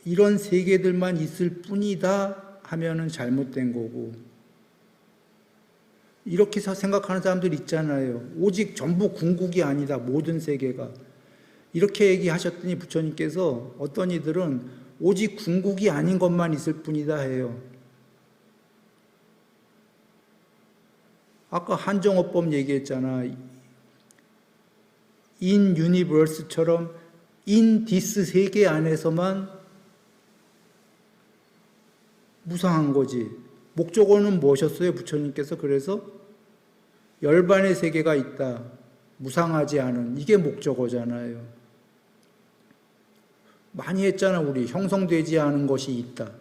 이런 세계들만 있을 뿐이다 하면은 잘못된 거고, 이렇게 생각하는 사람들 있잖아요. 오직 전부 궁극이 아니다, 모든 세계가. 이렇게 얘기하셨더니 부처님께서 어떤 이들은 오직 궁극이 아닌 것만 있을 뿐이다 해요. 아까 한정어법 얘기했잖아. 인 유니버스처럼 인 디스 세계 안에서만 무상한 거지. 목적어는 무엇이었어요? 부처님께서 그래서 열반의 세계가 있다. 무상하지 않은. 이게 목적어잖아요. 많이 했잖아 우리. 형성되지 않은 것이 있다.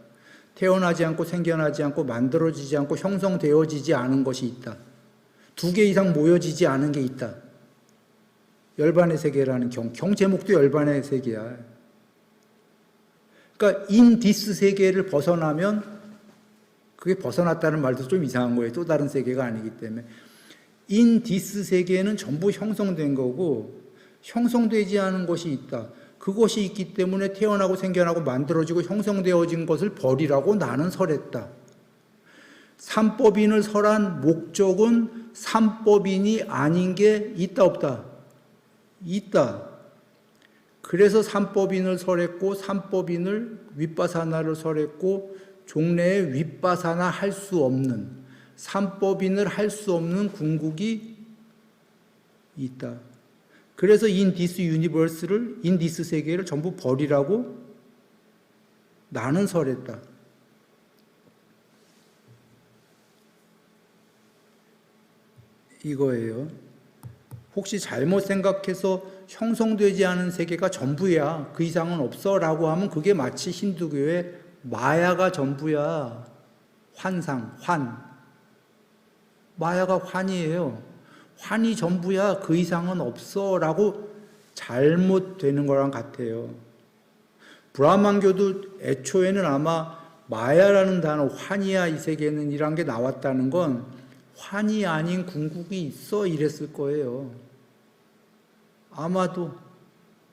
태어나지 않고 생겨나지 않고 만들어지지 않고 형성되어지지 않은 것이 있다. 2개 이상 모여지지 않은 게 있다. 열반의 세계라는 경 제목도 열반의 세계야. 그러니까 인디스 세계를 벗어나면 그게 벗어났다는 말도 좀 이상한 거예요. 또 다른 세계가 아니기 때문에. 인디스 세계는 전부 형성된 거고 형성되지 않은 것이 있다. 그것이 있기 때문에 태어나고 생겨나고 만들어지고 형성되어진 것을 버리라고 나는 설했다. 삼법인을 설한 목적은 삼법인이 아닌 게 있다 없다? 있다. 그래서 삼법인을 설했고 삼법인을 윗바사나를 설했고 종래에 윗바사나 할 수 없는 삼법인을 할 수 없는 궁극이 있다. 그래서 인디스 유니버스를 인디스 세계를 전부 버리라고 나는 설했다. 이거예요. 혹시 잘못 생각해서 형성되지 않은 세계가 전부야, 그 이상은 없어 라고 하면 그게 마치 힌두교의 마야가 전부야. 환상, 마야가 환이에요. 환이 전부야, 그 이상은 없어 라고 잘못되는 거랑 같아요. 브라만교도 애초에는 아마 마야라는 단어, 환이야 이 세계는 이란 게 나왔다는 건 환이 아닌 궁극이 있어 이랬을 거예요. 아마도.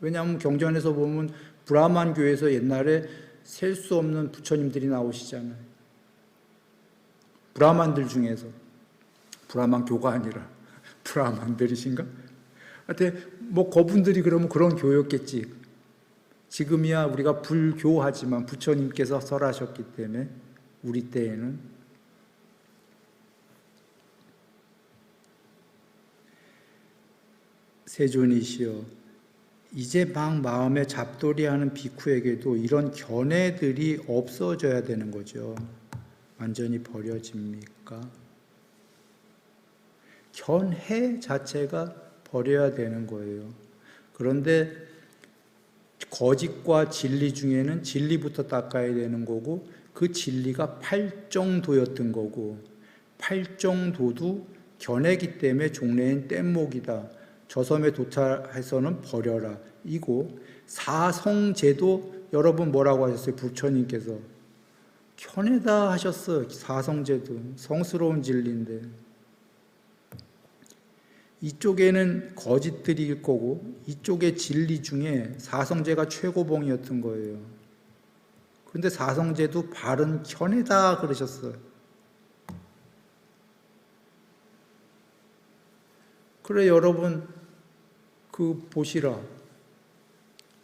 왜냐하면 경전에서 보면 브라만교에서 옛날에 셀 수 없는 부처님들이 나오시잖아요. 브라만들 중에서. 브라만교가 아니라 브라만들이신가? 하여튼 뭐 그분들이 그러면 그런 교였겠지. 지금이야 우리가 불교하지만 부처님께서 설하셨기 때문에 우리 때에는. 세존이시여, 이제 막 마음에 잡돌이하는 비쿠에게도 이런 견해들이 없어져야 되는 거죠. 완전히 버려집니까? 견해 자체가 버려야 되는 거예요. 그런데 거짓과 진리 중에는 진리부터 닦아야 되는 거고, 그 진리가 팔정도였던 거고, 팔정도도 견해기 때문에 종래엔 뗏목이다. 저 섬에 도착해서는 버려라. 이고 사성제도 여러분 뭐라고 하셨어요? 부처님께서 견해다 하셨어요. 사성제도 성스러운 진리인데 이쪽에는 거짓들일 거고 이쪽의 진리 중에 사성제가 최고봉이었던 거예요. 그런데 사성제도 바른 견해다 그러셨어요. 그래 여러분 그 보시라.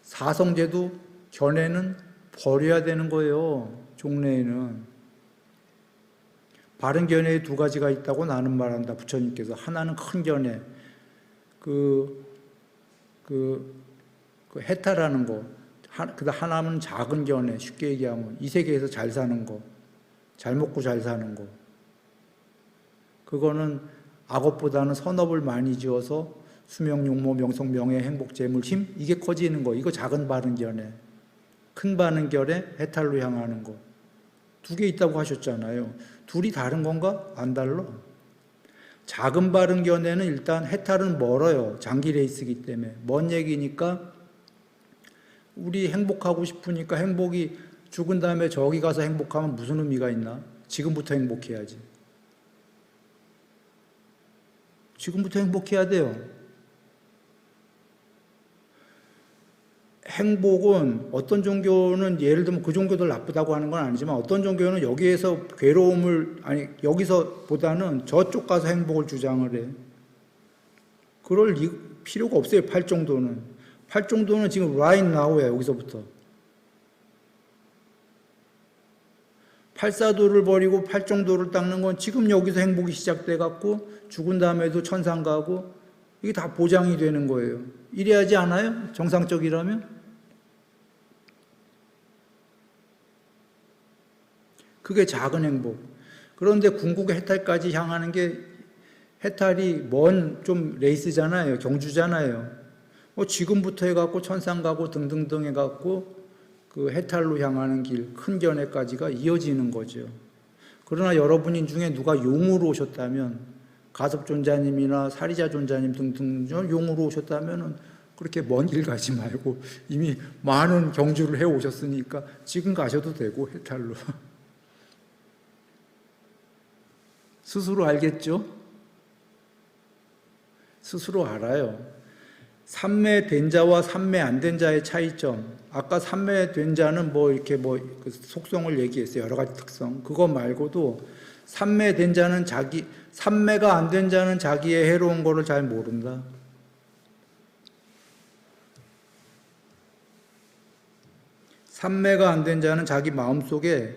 사성제도 견해는 버려야 되는 거예요. 종래에는. 바른 견해에 두 가지가 있다고 나는 말한다. 부처님께서. 하나는 큰 견해. 해탈하는 거. 하나는 작은 견해. 쉽게 얘기하면 이 세계에서 잘 사는 거. 잘 먹고 잘 사는 거. 그거는 악업보다는 선업을 많이 지어서 수명, 용모, 명성, 명예, 행복, 재물, 힘 이게 커지는 거. 이거 작은 바른 견해. 큰 바른 견해, 해탈로 향하는 거. 두 개 있다고 하셨잖아요. 둘이 다른 건가? 안 달라. 작은 바른 견해는 일단 해탈은 멀어요. 장기 레이스이기 때문에. 먼 얘기니까 우리 행복하고 싶으니까 행복이 죽은 다음에 저기 가서 행복하면 무슨 의미가 있나? 지금부터 행복해야지. 지금부터 행복해야 돼요. 행복은 어떤 종교는 예를 들면 그 종교들 나쁘다고 하는 건 아니지만 어떤 종교는 여기에서 괴로움을 여기서보다는 저쪽 가서 행복을 주장을 해. 그럴 필요가 없어요. 팔정도는. 팔정도는 지금 right now야. 여기서부터. 팔사도를 버리고 팔정도를 닦는 건 지금 여기서 행복이 시작돼 갖고 죽은 다음에도 천상 가고 이게 다 보장이 되는 거예요. 이래야지 않아요? 정상적이라면? 그게 작은 행복. 그런데 궁극의 해탈까지 향하는 게 해탈이 먼 좀 레이스잖아요. 경주잖아요. 지금부터 해갖고 천상 가고 등등등 해갖고 그 해탈로 향하는 길, 큰 견해까지가 이어지는 거죠. 그러나 여러분 중에 누가 용으로 오셨다면 가섭존자님이나 사리자존자님 등등 용으로 오셨다면 그렇게 먼 길 가지 말고 이미 많은 경주를 해오셨으니까 지금 가셔도 되고 해탈로. 스스로 알겠죠? 스스로 알아요. 삼매된 자와 삼매 안 된 자의 차이점. 아까 삼매된 자는 그 속성을 얘기했어요. 여러 가지 특성. 그거 말고도 삼매된 자는 삼매가 안 된 자는 자기의 해로운 거를 잘 모른다. 삼매가 안 된 자는 자기 마음속에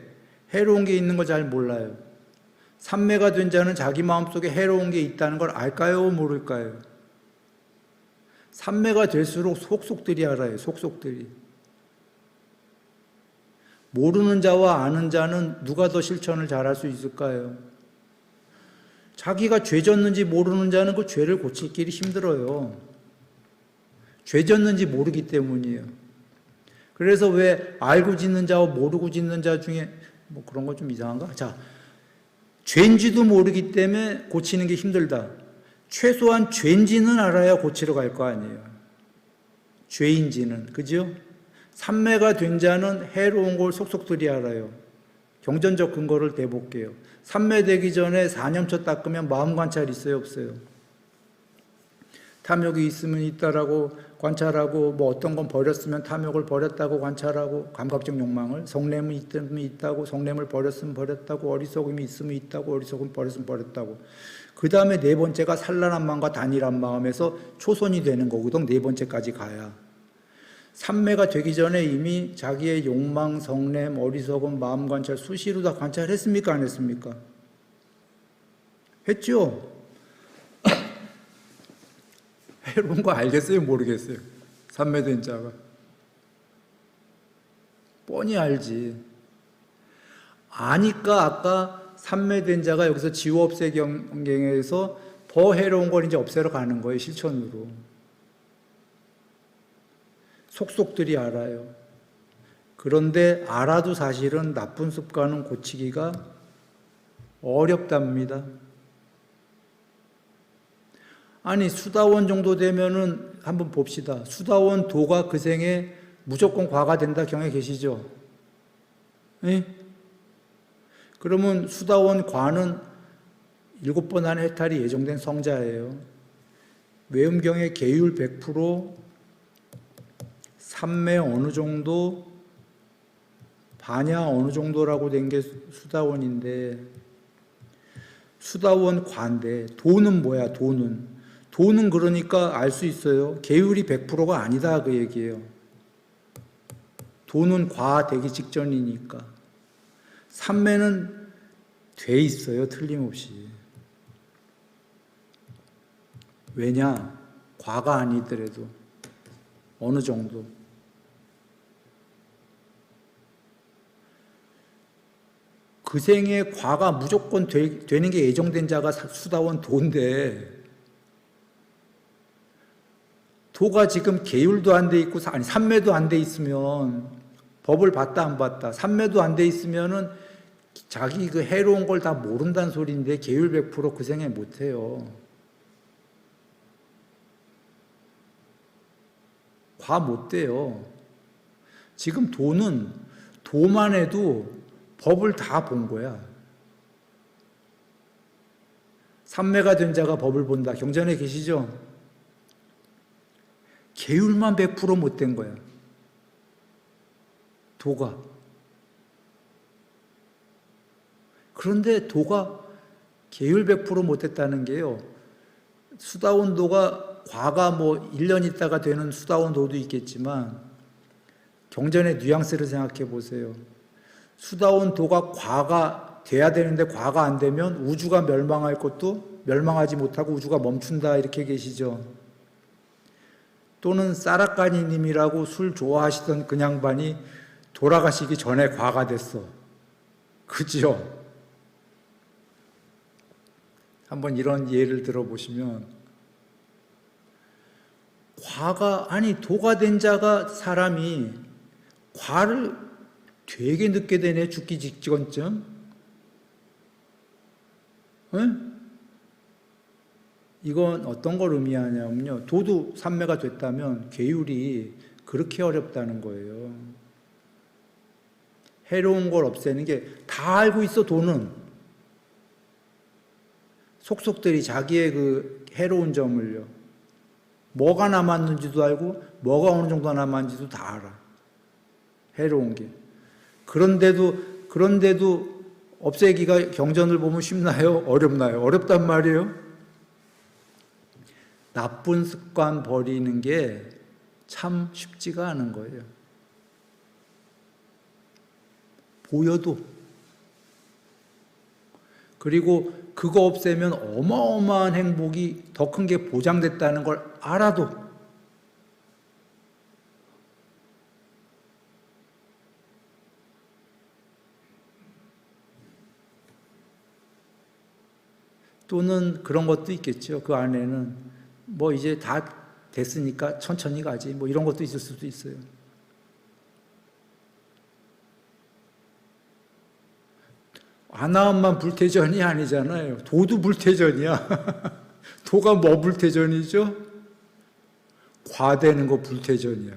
해로운 게 있는 걸 잘 몰라요. 삼매가 된 자는 자기 마음속에 해로운 게 있다는 걸 알까요? 모를까요? 삼매가 될수록 속속들이 알아요. 속속들이. 모르는 자와 아는 자는 누가 더 실천을 잘할 수 있을까요? 자기가 죄 졌는지 모르는 자는 그 죄를 고칠 길이 힘들어요. 죄 졌는지 모르기 때문이에요. 그래서 왜 알고 짓는 자와 모르고 짓는 자 중에 그런 거 좀 이상한가? 자, 죄인지도 모르기 때문에 고치는 게 힘들다. 최소한 죄인지는 알아야 고치러 갈 거 아니에요. 죄인지는. 그죠? 삼매가 된 자는 해로운 걸 속속들이 알아요. 경전적 근거를 대볼게요. 삼매되기 전에 4년초 닦으면 마음 관찰 있어요? 없어요? 탐욕이 있으면 있다라고 관찰하고 어떤 건 버렸으면 탐욕을 버렸다고 관찰하고 감각적 욕망을 성냄이 있으면 있다고 성냄을 버렸으면 버렸다고 어리석음이 있으면 있다고 어리석음 버렸으면 버렸다고 그 다음에 네 번째가 산란한 마음과 단일한 마음에서 초선이 되는 거거든. 네 번째까지 가야. 삼매가 되기 전에 이미 자기의 욕망, 성냄, 어리석음, 마음 관찰 수시로 다 관찰했습니까? 안 했습니까? 했죠? 해로운 거 알겠어요? 모르겠어요? 삼매된 자가. 뻔히 알지. 아니까 아까 삼매된 자가 여기서 지워없애 경경에서 더 해로운 걸 이제 없애러 가는 거예요. 실천으로. 속속들이 알아요. 그런데 알아도 사실은 나쁜 습관은 고치기가 어렵답니다. 아니 수다원 정도 되면은 한번 봅시다. 수다원 도가 그 생에 무조건 과가 된다 경에 계시죠? 예? 그러면 수다원 과는 7번 안에 해탈이 예정된 성자예요. 외음경의 계율 100%, 삼매 어느 정도, 반야 어느 정도라고 된 게 수다원인데, 수다원 과인데 도는 뭐야? 도는 그러니까 알 수 있어요. 계율이 100%가 아니다 그 얘기예요. 도는 과 되기 직전이니까. 삼매는 돼 있어요. 틀림없이. 왜냐? 과가 아니더라도 어느 정도. 그 생에 과가 무조건 되는 게 예정된 자가 수다원 도인데, 도가 지금 계율도 안 돼 있고, 아니, 삼매도 안 돼 있으면, 법을 봤다 안 봤다, 삼매도 안 돼 있으면은 자기 그 해로운 걸 다 모른다는 소리인데, 계율 100%그 생에 못 해요. 과 못 돼요. 지금 도만 해도 법을 다 본 거야. 삼매가 된 자가 법을 본다. 경전에 계시죠? 계율만 100% 못 된 거야. 도가. 그런데 도가 계율 100% 못했다는 게요. 수다원도가 과가 뭐 1년 있다가 되는 수다원도도 있겠지만 경전의 뉘앙스를 생각해 보세요. 수다원도가 과가 돼야 되는데 과가 안 되면 우주가 멸망할 것도 멸망하지 못하고 우주가 멈춘다 이렇게 계시죠. 또는 사라까니님이라고 술 좋아하시던 그 양반이 돌아가시기 전에 과가 됐어. 그죠? 한번 이런 예를 들어보시면 도가 된 자가 사람이 과를 되게 늦게 되네. 죽기 직전쯤. 응? 이건 어떤 걸 의미하냐면요. 도도 삼매가 됐다면 계율이 그렇게 어렵다는 거예요. 해로운 걸 없애는 게 다 알고 있어. 도는 속속들이 자기의 그 해로운 점을요. 뭐가 남았는지도 알고 뭐가 어느 정도 남았는지도 다 알아. 해로운 게. 그런데도 없애기가 경전을 보면 쉽나요? 어렵나요? 어렵단 말이에요. 나쁜 습관 버리는 게 참 쉽지가 않은 거예요. 보여도. 그리고 그거 없애면 어마어마한 행복이 더 큰 게 보장됐다는 걸 알아도 또는 그런 것도 있겠죠. 그 안에는 뭐 이제 다 됐으니까 천천히 가지 뭐 이런 것도 있을 수도 있어요. 아나함만 불태전이 아니잖아요. 도도 불태전이야. 도가 뭐 불태전이죠? 과되는 거 불태전이야.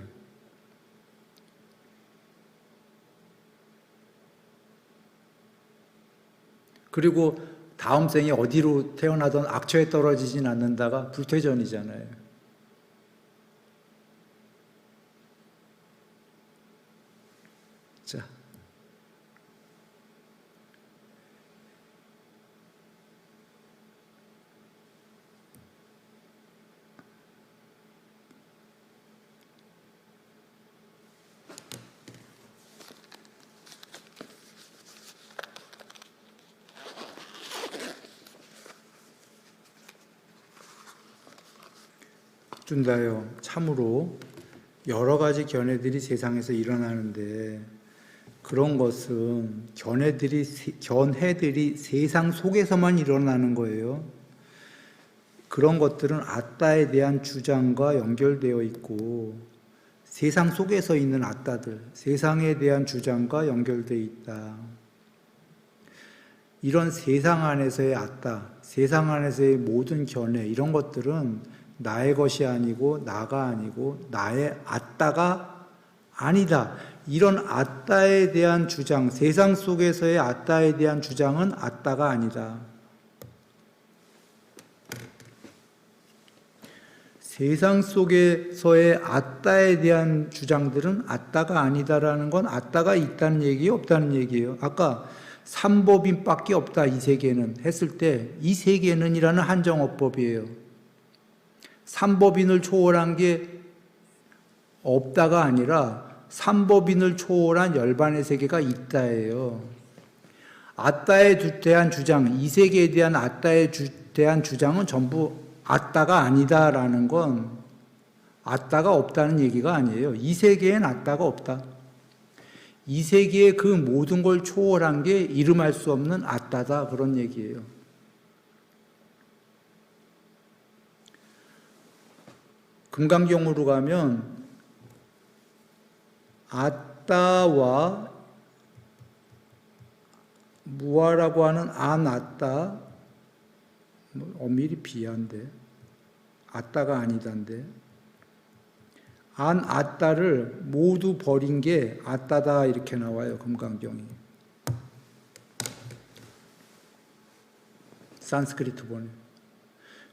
그리고 다음 생에 어디로 태어나던 악처에 떨어지진 않는다가 불태전이잖아요. 자. 준다요. 참으로 여러 가지 견해들이 세상에서 일어나는데 그런 것은 견해들이 세상 속에서만 일어나는 거예요. 그런 것들은 아따에 대한 주장과 연결되어 있고 세상 속에서 있는 아따들, 세상에 대한 주장과 연결되어 있다. 이런 세상 안에서의 아따, 세상 안에서의 모든 견해 이런 것들은 나의 것이 아니고 나가 아니고 나의 아따가 아니다. 이런 아따에 대한 주장, 세상 속에서의 아따에 대한 주장은 아따가 아니다. 세상 속에서의 아따에 대한 주장들은 아따가 아니다라는 건 아따가 있다는 얘기예요, 없다는 얘기예요. 아까 삼법인밖에 없다, 이 세계는 했을 때 이 세계는 이라는 한정어법이에요. 삼법인을 초월한 게 없다가 아니라 삼법인을 초월한 열반의 세계가 있다예요. 아따에 대한 주장, 이 세계에 대한 아따에 대한 주장은 전부 아따가 아니다라는 건 아따가 없다는 얘기가 아니에요. 이 세계엔 아따가 없다. 이 세계의 그 모든 걸 초월한 게 이름할 수 없는 아따다, 그런 얘기예요. 금강경으로 가면 아따와 무아라고 하는 안아따, 엄밀히 비한데 아따가 아니단데, 안아따를 모두 버린 게 아따다, 이렇게 나와요, 금강경이. 산스크리트 본에.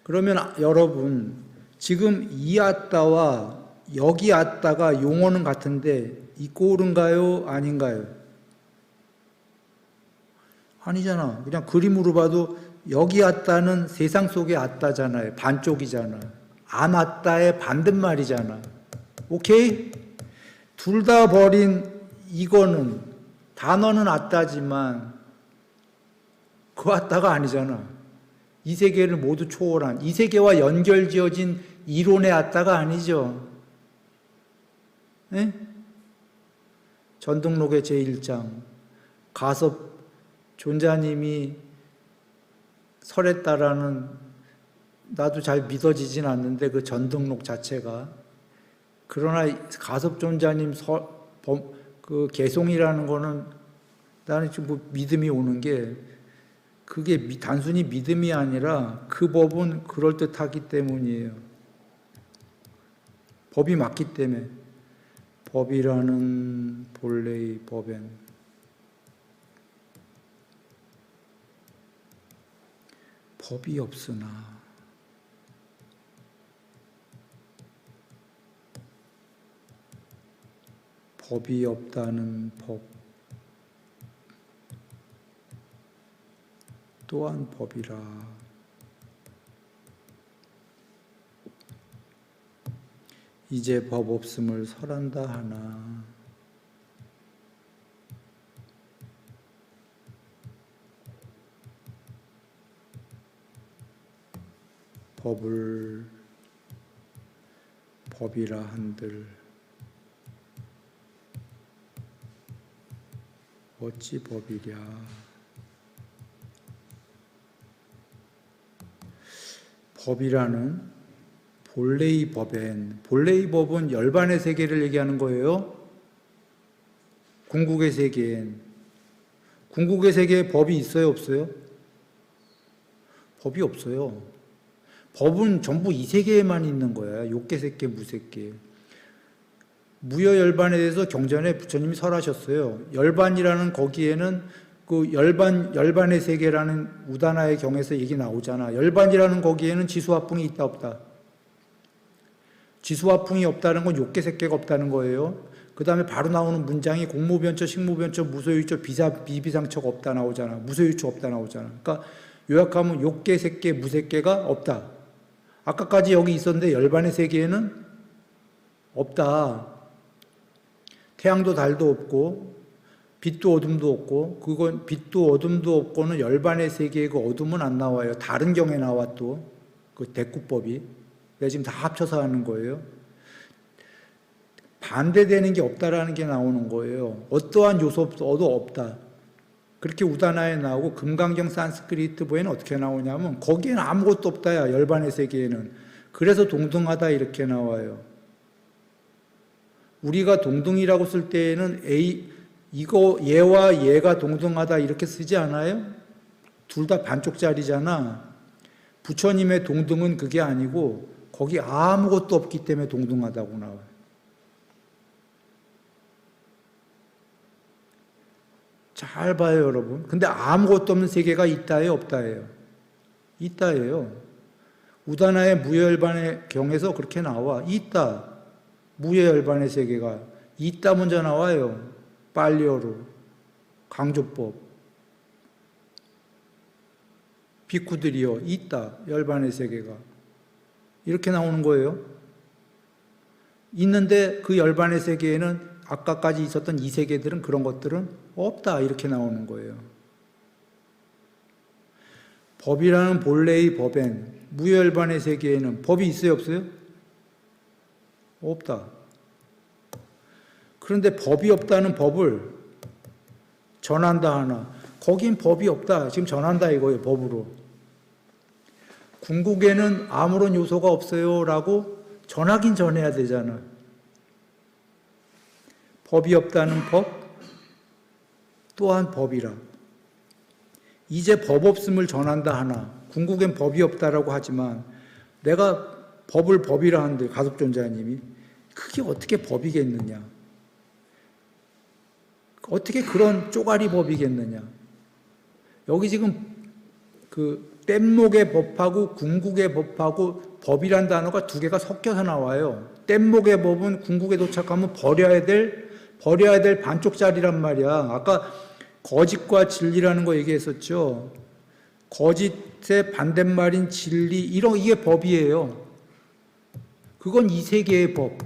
그러면 여러분, 지금 이 아따와 여기 아따가 용어는 같은데 이 꼴인가요, 아닌가요? 아니잖아. 그냥 그림으로 봐도 여기 아따는 세상 속의 아따잖아요. 반쪽이잖아. 안 아따의 반대말이잖아. 오케이? 둘 다 버린 이거는, 단어는 아따지만 그 아따가 아니잖아. 이 세계를 모두 초월한, 이 세계와 연결지어진 이론의 아따가 아니죠. 네? 전등록의 제1장 가섭 존자님이 설했다라는, 나도 잘 믿어지진 않는데 그 전등록 자체가, 그러나 가섭 존자님 그 개송이라는 거는 나는 지금 뭐 믿음이 오는 게, 그게 단순히 믿음이 아니라 그 법은 그럴듯하기 때문이에요. 법이 맞기 때문에. 법이라는 본래의 법엔 법이 없으나 법이 없다는 법 또한 법이라. 이제 법 없음을 설한다 하나. 법을 법이라 한들 어찌 법이랴. 법이라는 본래의 법엔, 본래의 법은 열반의 세계를 얘기하는 거예요. 궁극의 세계엔. 궁극의 세계에 법이 있어요, 없어요? 법이 없어요. 법은 전부 이 세계에만 있는 거야. 욕계세계, 무세계. 무여열반에 대해서 경전에 부처님이 설하셨어요. 열반이라는 거기에는 그 열반의 세계라는 우다나의 경에서 얘기 나오잖아. 열반이라는 거기에는 지수화풍이 있다, 없다? 지수화풍이 없다는 건 욕계세계가 없다는 거예요. 그 다음에 바로 나오는 문장이 공무변처, 식무변처, 무소유처, 비비상처가 없다 나오잖아. 무소유처 없다 나오잖아. 그러니까 요약하면 욕계세계, 무세계가 없다. 아까까지 여기 있었는데 열반의 세계에는 없다. 태양도 달도 없고 빛도 어둠도 없고, 그건 빛도 어둠도 없고는 열반의 세계에 그 어둠은 안 나와요. 다른 경에 나와 또 그 대구법이. 내가 지금 다 합쳐서 하는 거예요. 반대되는 게 없다라는 게 나오는 거예요. 어떠한 요소도 없다. 그렇게 우다나에 나오고 금강경 산스크리트보에는 어떻게 나오냐면 거기에는 아무것도 없다야, 열반의 세계에는. 그래서 동등하다 이렇게 나와요. 우리가 동등이라고 쓸 때에는 이거 얘와 얘가 동등하다 이렇게 쓰지 않아요? 둘 다 반쪽짜리잖아. 부처님의 동등은 그게 아니고 거기 아무것도 없기 때문에 동등하다고 나와요. 잘 봐요, 여러분. 근데 아무것도 없는 세계가 있다예요, 없다예요? 있다예요. 우다나의 무예열반의 경에서 그렇게 나와. 있다. 무예열반의 세계가 있다 먼저 나와요. 빨리어로 강조법. 비쿠들이요, 있다. 열반의 세계가 이렇게 나오는 거예요. 있는데 그 열반의 세계에는 아까까지 있었던 이 세계들은 그런 것들은 없다. 이렇게 나오는 거예요. 법이라는 본래의 법엔 무열반의 세계에는 법이 있어요, 없어요? 없다. 그런데 법이 없다는 법을 전한다 하나. 거긴 법이 없다. 지금 전한다 이거예요, 법으로. 궁극에는 아무런 요소가 없어요 라고 전하긴 전해야 되잖아. 법이 없다는 법 또한 법이라. 이제 법 없음을 전한다 하나. 궁극엔 법이 없다라고 하지만 내가 법을 법이라 하는데 가섭존자님이 그게 어떻게 법이겠느냐. 어떻게 그런 쪼가리 법이겠느냐. 여기 지금 그 뗏목의 법하고 궁극의 법하고 법이란 단어가 두 개가 섞여서 나와요. 뗏목의 법은 궁극에 도착하면 버려야 될 반쪽짜리란 말이야. 아까 거짓과 진리라는 거 얘기했었죠. 거짓의 반대말인 진리, 이게 법이에요. 그건 이 세계의 법.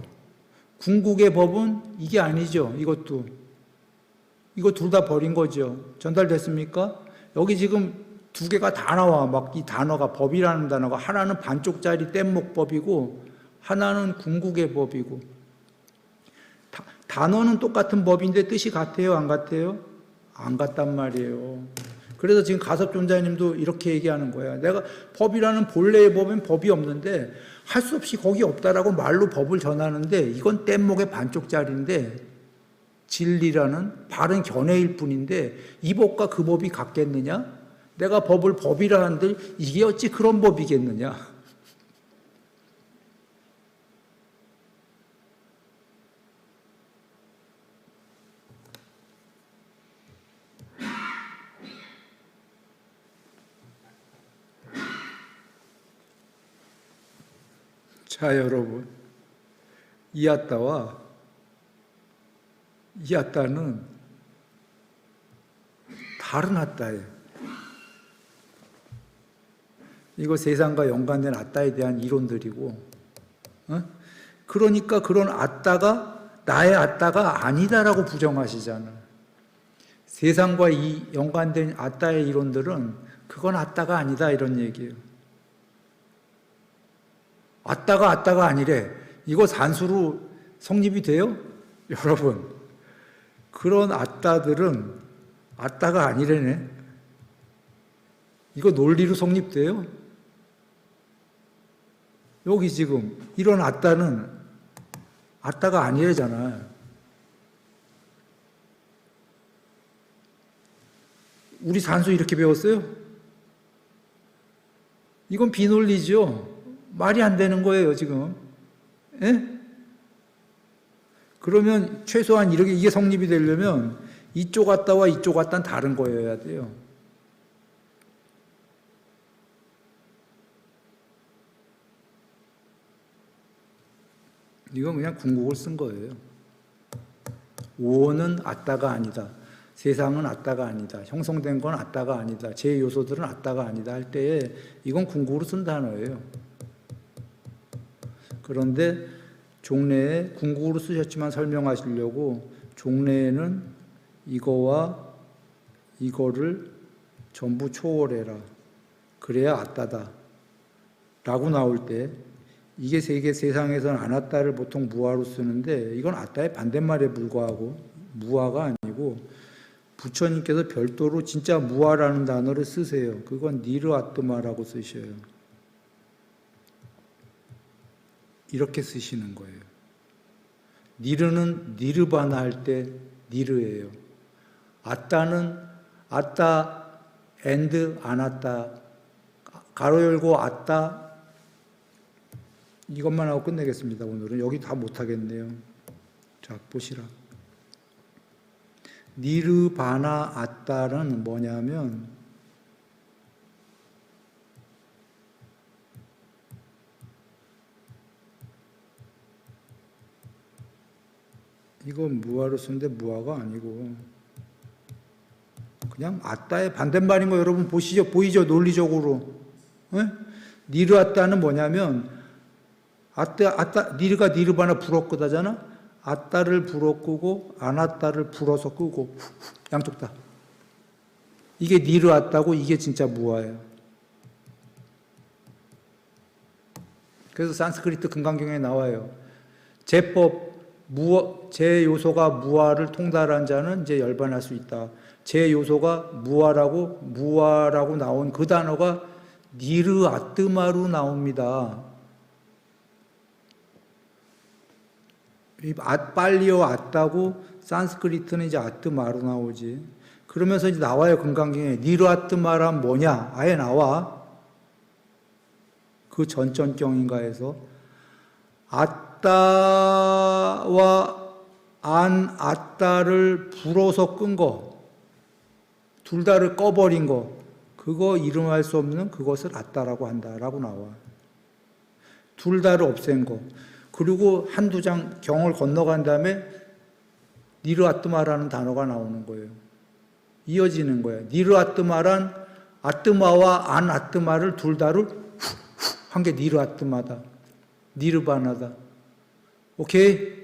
궁극의 법은 이게 아니죠. 이거 둘 다 버린 거죠. 전달됐습니까? 여기 지금 두 개가 다 나와. 막 이 단어가, 법이라는 단어가 하나는 반쪽짜리 뗏목법이고 하나는 궁극의 법이고. 단어는 똑같은 법인데 뜻이 같아요, 안 같아요? 안 같단 말이에요. 그래서 지금 가섭존자님도 이렇게 얘기하는 거야. 내가 법이라는 본래의 법엔 법이 없는데 할 수 없이 거기 없다라고 말로 법을 전하는데 이건 뗏목의 반쪽짜리인데 진리라는 바른 견해일 뿐인데 이 법과 그 법이 같겠느냐? 내가 법을 법이라 하는데 이게 어찌 그런 법이겠느냐? 자, 여러분, 이 아따는 다른 아따예요. 이거 세상과 연관된 아따에 대한 이론들이고, 그러니까 그런 아따가 나의 아따가 아니다라고 부정하시잖아. 세상과 이 연관된 아따의 이론들은 그건 아따가 아니다 이런 얘기예요. 아따가 아니래. 이거 산수로 성립이 돼요? 여러분, 그런 아따들은 아따가 아니래네. 이거 논리로 성립돼요? 여기 지금 이런 아따는 아따가 아니래잖아. 우리 산수 이렇게 배웠어요? 이건 비논리죠. 말이 안 되는 거예요, 지금. 예? 그러면 최소한 이게 성립이 되려면 이쪽 아따와 이쪽 아따는 다른 거여야 돼요. 이건 그냥 궁극을 쓴 거예요. 오는 아따가 아니다. 세상은 아따가 아니다. 형성된 건 아따가 아니다. 제 요소들은 아따가 아니다 할 때에 이건 궁극으로 쓴 단어예요. 그런데 종래에 궁극으로 쓰셨지만 설명하시려고 종래에는 이거와 이거를 전부 초월해라. 그래야 아따다. 라고 나올 때 이게 세상에서는 아나따를 보통 무아로 쓰는데 이건 아따의 반대말에 불과하고 무아가 아니고 부처님께서 별도로 진짜 무아라는 단어를 쓰세요. 그건 니르아뜨마라고 쓰셔요. 이렇게 쓰시는 거예요. 니르는 니르바나 할 때 니르예요. 아따는 아따 앤드 아나따 가로 열고 아따 이것만 하고 끝내겠습니다. 오늘은 여기 다 못하겠네요. 자, 보시라. 니르바나 아따는 뭐냐면 이건 무아로 쓰는데 무아가 아니고 그냥 아따의 반대말인 거 여러분 보시죠? 보이죠? 논리적으로. 예? 니르 아따는 뭐냐면 아따 니르가 니르바나 불어 끄다잖아. 아따를 불어 끄고 아나따를 불어서 끄고 양쪽 다. 이게 니르 아따고 이게 진짜 무아예요. 그래서 산스크리트 금강경에 나와요. 제법 제 요소가 무아를 통달한 자는 이제 열반할 수 있다. 제 요소가 무아라고 나온 그 단어가 니르 아뜨마로 나옵니다. 빨리어 아따고 산스크리트는 이제 아뜨마로 나오지. 그러면서 이제 나와요. 금강경에 니르 아뜨마란 뭐냐? 아예 나와. 그 전전경인가에서 아따와 안 아따를 불어서 끈 거, 둘 다를 꺼버린 거, 그거 이름할 수 없는 그것을 아따라고 한다라고 나와. 둘 다를 없앤 거. 그리고 한두 장 경을 건너간 다음에 니르 아뜨마라는 단어가 나오는 거예요. 이어지는 거예요. 니르 아뜨마란 아뜨마와 안 아뜨마를 둘 다를 한 게 니르 아뜨마다. 니르바나다. 오케이?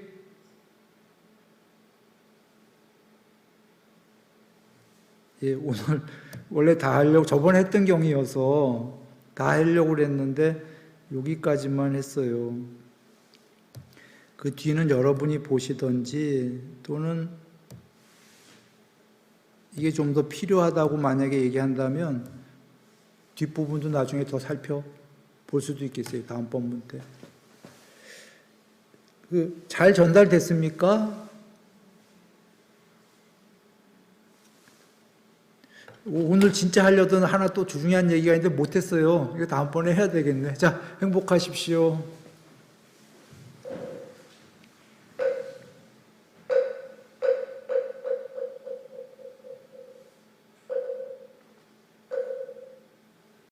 예, 오늘 원래 다 하려고 저번에 했던 경이어서 다 하려고 그랬는데 여기까지만 했어요. 그 뒤는 여러분이 보시던지 또는 이게 좀 더 필요하다고 만약에 얘기한다면 뒷부분도 나중에 더 살펴볼 수도 있겠어요. 다음 본문 때. 잘 전달됐습니까? 오늘 진짜 하려던 하나 또 중요한 얘기가 있는데 못했어요. 이거 다음번에 해야 되겠네. 자, 행복하십시오.